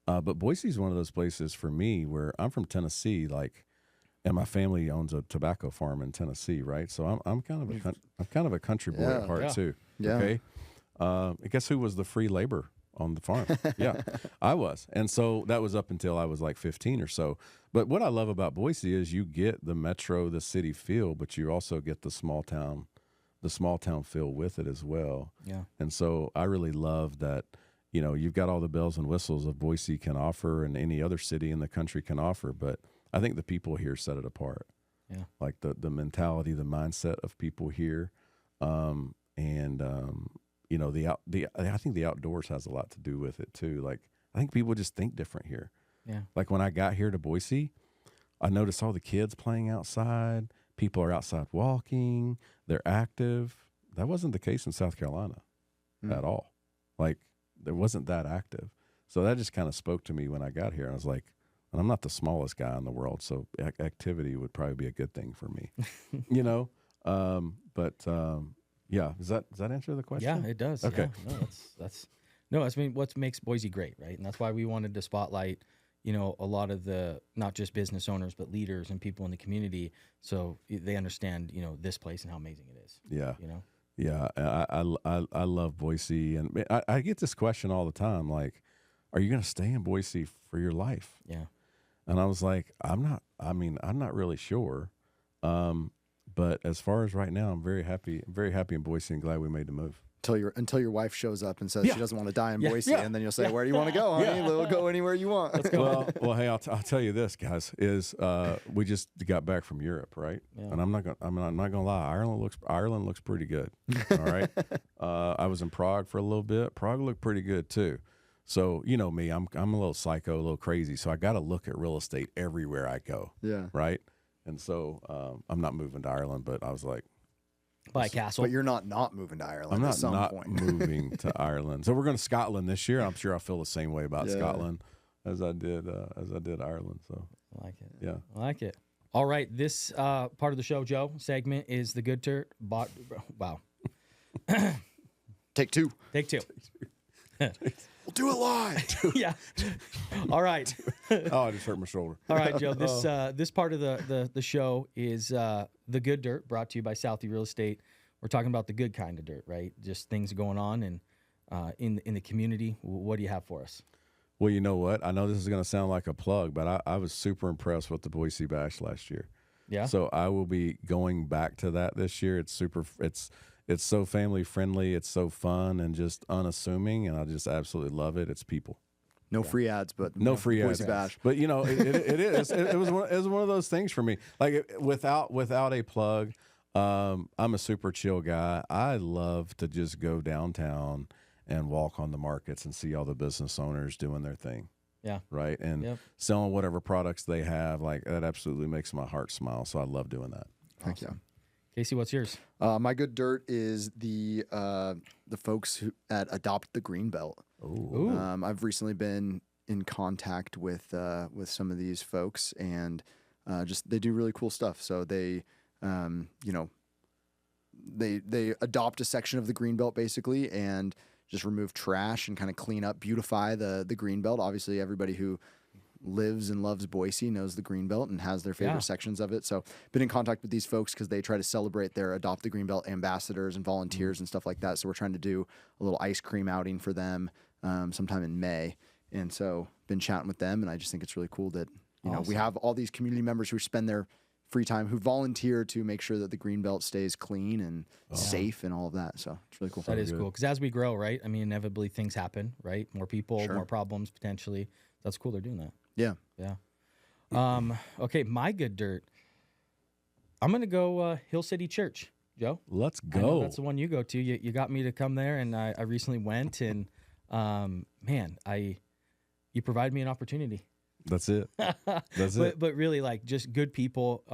But Boise's one of those places for me where I'm from Tennessee, and my family owns a tobacco farm in Tennessee, right? So I'm kind of a country boy at heart too. Yeah. Okay. I guess who was the free labor on the farm? Yeah, I was. And so that was up until I was like 15 or so. But what I love about Boise is you get the metro, the city feel, but you also get the small town feel with it as well. Yeah. And so I really love that, you've got all the bells and whistles of Boise can offer and any other city in the country can offer, but I think the people here set it apart. Yeah. Like the mentality, the mindset of people here. I think the outdoors has a lot to do with it too. Like, I think people just think different here. Yeah. Like when I got here to Boise, I noticed all the kids playing outside. People are outside walking. They're active. That wasn't the case in South Carolina at all. Like, that active. So that just kind of spoke to me when I got here. I was like, and I'm not the smallest guy in the world, so activity would probably be a good thing for me, you know. Yeah, does that answer the question? Yeah, it does. Okay. Yeah. I mean, what makes Boise great, right? And that's why we wanted to spotlight, a lot of the not just business owners but leaders and people in the community, so they understand, this place and how amazing it is. Yeah. Yeah. I love Boise, and I get this question all the time, like, are you going to stay in Boise for your life? Yeah. And I was like, I'm not really sure. But as far as right now, I'm very happy in Boise and glad we made the move. Until your wife shows up and says she doesn't want to die in Boise, Yeah. and then you'll say, "Where do you want to go, honey? We'll go anywhere you want." Let's go. Well, hey, I'll tell you this, guys, is we just got back from Europe, right? Yeah. And I'm not gonna lie, Ireland looks pretty good. All right. I was in Prague for a little bit. Prague looked pretty good too. So you know me, I'm a little psycho, a little crazy. So I got to look at real estate everywhere I go. Yeah. Right. And so I'm not moving to Ireland, but I was like, Buy a castle. But you're not moving to Ireland. I'm at some not point. moving to Ireland. So we're going to Scotland this year. I'm sure I feel the same way about Scotland as I did Ireland. So I like it. yeah, I like it. All right, this part of the show, Joe, segment is the good dirt. Wow. Take two. Take two. We'll do it live. Yeah. All right. oh, I just hurt my shoulder. All right, Joe. This part of the show is the good dirt, brought to you by Southie Real Estate. We're talking about the good kind of dirt, right? Just things going on and in the community. What do you have for us? Well, you know what? I know this is going to sound like a plug, but I was super impressed with the Boise Bash last year. Yeah. So I will be going back to that this year. It's so family friendly. It's so fun and just unassuming, and I just absolutely love it. It's people. No free ads, but No free ads. Boise Bash. But you know, it is. It was one of those things for me. Like without a plug, I'm a super chill guy. I love to just go downtown and walk on the markets and see all the business owners doing their thing. Yeah. Right. And Yep. selling whatever products they have. Like that absolutely makes my heart smile. So I love doing that. Heck yeah. Casey, what's yours? My good dirt is the folks who at Adopt the Greenbelt. Ooh. I've recently been in contact with some of these folks, and just they do really cool stuff. So they they adopt a section of the Greenbelt basically, and just remove trash and kind of clean up, beautify the Greenbelt. Obviously, everybody who lives and loves Boise knows the Greenbelt and has their favorite sections of it. So been in contact with these folks because they try to celebrate their Adopt the Greenbelt ambassadors and volunteers and stuff like that. So we're trying to do a little ice cream outing for them sometime in May. And so been chatting with them, and I just think it's really cool that we have all these community members who spend their free time, who volunteer to make sure that the Greenbelt stays clean and safe and all of that. So it's really cool. That is cool because as we grow, right? I mean, inevitably things happen, right? More people, more problems potentially. That's cool. They're doing that. Yeah. Yeah. Okay, my good dirt. I'm gonna go Hill City Church, Joe. Let's I know go. that's the one you go to. You got me to come there, and I recently went, and man, you provided me an opportunity. That's it. That's it. But really, like, just good people.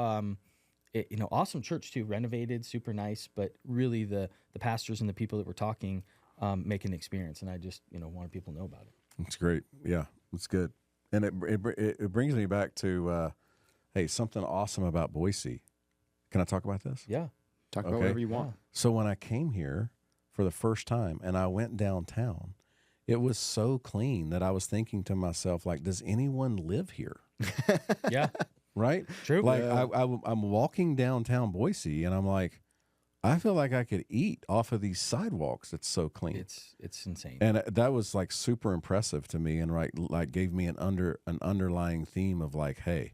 Awesome church too, renovated, super nice. But really, the pastors and the people that we're talking make an experience, and I just wanted people to know about it. It's great. Yeah, it's good. And it brings me back to, hey, something awesome about Boise. Can I talk about this? Yeah. Talk about whatever you want. So when I came here for the first time and I went downtown, it was so clean that I was thinking to myself, like, does anyone live here? Yeah. Right? True. Like, I'm walking downtown Boise, and I'm like, I feel like I could eat off of these sidewalks. It's so clean. It's insane. And that was like super impressive to me, and like gave me an underlying theme of like, hey,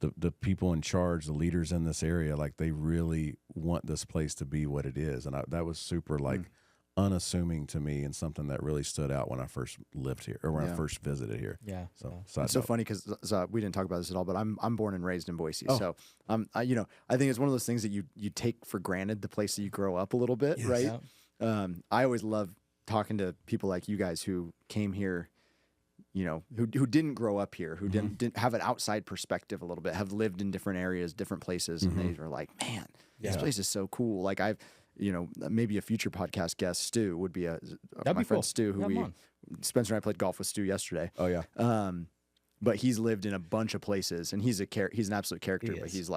the people in charge, the leaders in this area, like they really want this place to be what it is, and that was super like unassuming to me, and something that really stood out when I first lived here or when I first visited here. Yeah. So It's so funny because we didn't talk about this at all, but I'm born and raised in Boise, so I think it's one of those things that you take for granted, the place that you grow up a little bit, right? Yeah. I always love talking to people like you guys who came here, who didn't grow up here, who didn't have an outside perspective a little bit, have lived in different areas, different places, and they were like, man, this place is so cool. Like you know, maybe a future podcast guest, Stu, would be my be friend cool. Stu, who Have him on. Spencer and I played golf with Stu yesterday. Oh yeah. But he's lived in a bunch of places, and he's an absolute character. He But is. he's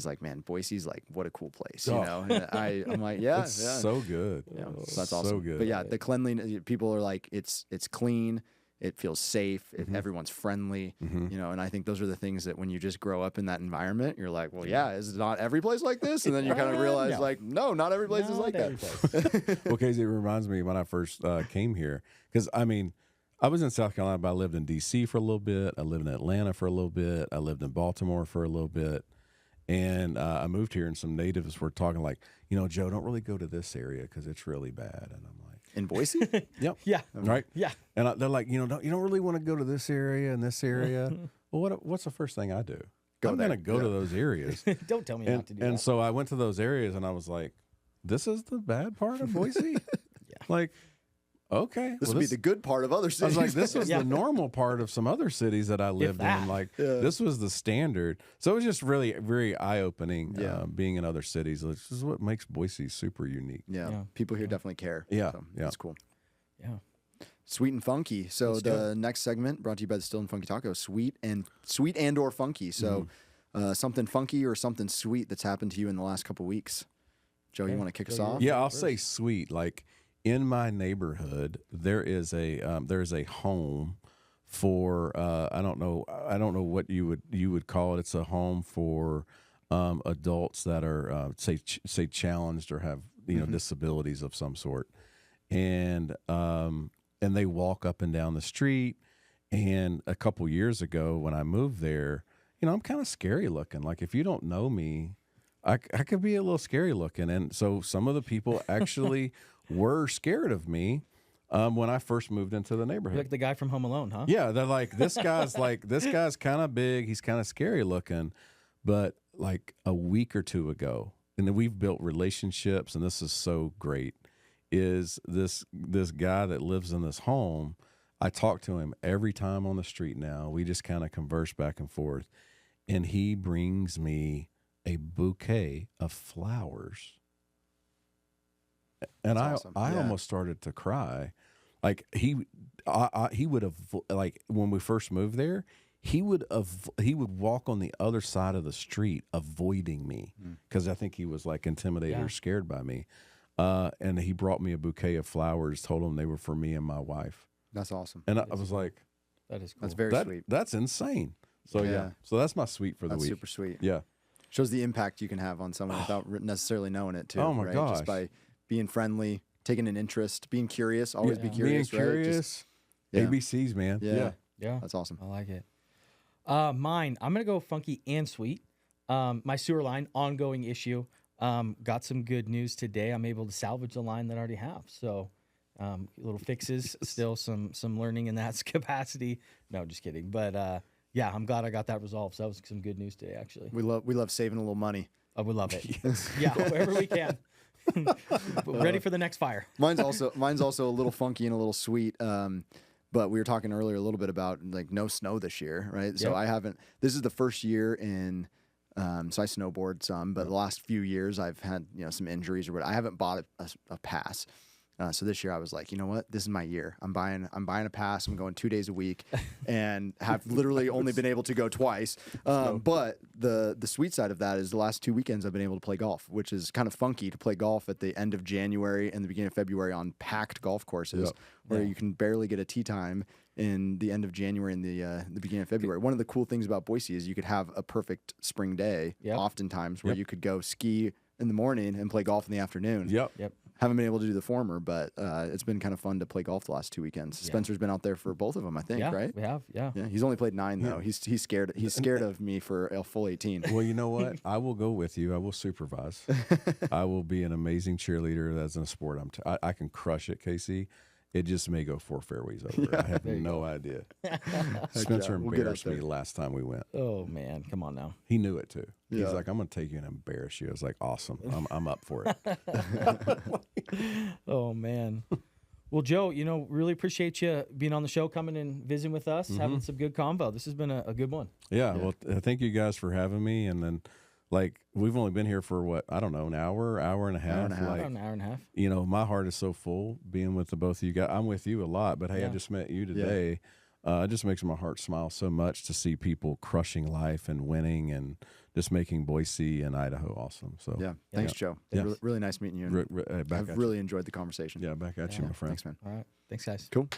like, man, Boise's like, what a cool place, Oh. you know. And I'm like, yeah, It's yeah. so good. Yeah, so that's awesome. So good. But yeah, the cleanliness, people are like, it's clean, it feels safe, everyone's friendly, you know. And I think those are the things that when you just grow up in that environment, you're like, well, yeah, is not every place like this? And then you kind of realize, No. like, no, not every place is Not like every that. place. Well, Casey, it reminds me when I first came here, because I mean, I was in South Carolina, but I lived in D.C. for a little bit. I lived in Atlanta for a little bit. I lived in Baltimore for a little bit. And I moved here, and some natives were talking like, you know, Joe, don't really go to this area because it's really bad. And I'm like, In Boise? yep. Yeah. Right? Yeah. And they're like, you know, you don't really want to go to this area and this area. Well, what's the first thing I do? I'm there. going to go to those areas. Don't tell me and not to do and that. so I went to those areas, and I was like, this is the bad part of Boise? Yeah. Like, okay. This well, would be the good part of other I cities. was like, this was Yeah. the normal part of some other cities that I lived that. in. Like, Yeah. this was the standard. So it was just really, very eye opening Yeah. being in other cities. This is what makes Boise super unique. yeah, Yeah. people here definitely care. Yeah, So yeah. That's cool. Yeah. Sweet and funky. So Let's do the next segment brought to you by the Still and Funky Taco. Sweet and or funky. So something funky or something sweet that's happened to you in the last couple weeks. Joe, you Okay. want to kick us Joe, off? Yeah, I'll say sweet. Like in my neighborhood, there is a home for I don't know what you would call it. It's a home for adults that are say challenged or have disabilities of some sort, and they walk up and down the street. And a couple years ago, when I moved there, I'm kind of scary looking. Like if you don't know me, I could be a little scary looking. And so some of the people actually were scared of me when I first moved into the You're neighborhood. like the guy from Home Alone, huh? Yeah, they're like, this guy's kind of big. He's kind of scary looking. But like a week or two ago, and then we've built relationships, and this is so great, is this guy that lives in this home. I talk to him every time on the street now. We just kind of converse back and forth. And he brings me a bouquet of flowers. And That's awesome. I Yeah. almost started to cry. Like he would have, like when we first moved there, he would walk on the other side of the street avoiding me because I think he was like intimidated Yeah. or scared by me. And he brought me a bouquet of flowers, told him they were for me and my wife. That's awesome. And I was like, That is cool. That's very that, sweet. that's insane. So yeah. Yeah. So that's my sweet for the That's week. super sweet. Yeah. Shows the impact you can have on someone without necessarily knowing it too. Oh my right? gosh. Just by being friendly, taking an interest, being curious. Always be curious. Being right? curious. Just- yeah. ABCs, man. Yeah. Yeah. That's awesome. I like it. Mine, I'm going to go funky and sweet. My sewer line, ongoing issue. Got some good news today. I'm able to salvage the line that I already have. So little fixes, still some learning in that capacity. No, just kidding. But yeah, I'm glad I got that resolved. So that was some good news today, actually. We love saving a little money. I would love it. Yeah, wherever we can. Ready for the next fire. Mine's also a little funky and a little sweet. But we were talking earlier a little bit about like no snow this year, right? So Yep. I haven't. This is the first year in. So I snowboard some, but the last few years I've had some injuries or what. I haven't bought a pass. So this year I was like, you know what? This is my year. I'm buying a pass. I'm going 2 days a week, and have literally only been able to go twice. But the sweet side of that is the last 2 weekends I've been able to play golf, which is kind of funky to play golf at the end of January and the beginning of February on packed golf courses where you can barely get a tee time in the end of January and the beginning of February. One of the cool things about Boise is you could have a perfect spring day, oftentimes where you could go ski in the morning and play golf in the afternoon. Yep. Haven't been able to do the former, but it's been kind of fun to play golf the last 2 weekends. Spencer's been out there for both of them, I think, Yeah, right? we have. Yeah. Yeah, he's only played 9 though. He's scared. He's scared of me for a full 18. Well, you know what? I will go with you. I will supervise. I will be an amazing cheerleader. That's in a sport. I can crush it, Casey. It just may go 4 fairways over. I have no idea. Spencer We'll get embarrassed up me there. last time we went. Oh man, come on now. He knew it too. Yeah. He's like, I'm going to take you and embarrass you. I was like, awesome. I'm up for it. Oh man. Well, Joe, really appreciate you being on the show, coming and visiting with us, having some good convo. This has been a good one. Yeah. Well, thank you guys for having me. And then like we've only been here for what, I don't know, an hour and a half. and a half. Like, About an hour and a half. you know, my heart is so full being with the both of you guys. I'm with you a lot, but hey, I Yeah. just met you today. It just makes my heart smile so much to see people crushing life and winning and just making Boise and Idaho awesome. So Yeah. Thanks, Joe. Yeah. Really nice meeting you. And back I've at really enjoyed the conversation. you. Yeah, back at you, my friend. Thanks, man. All right. Thanks, guys. Cool.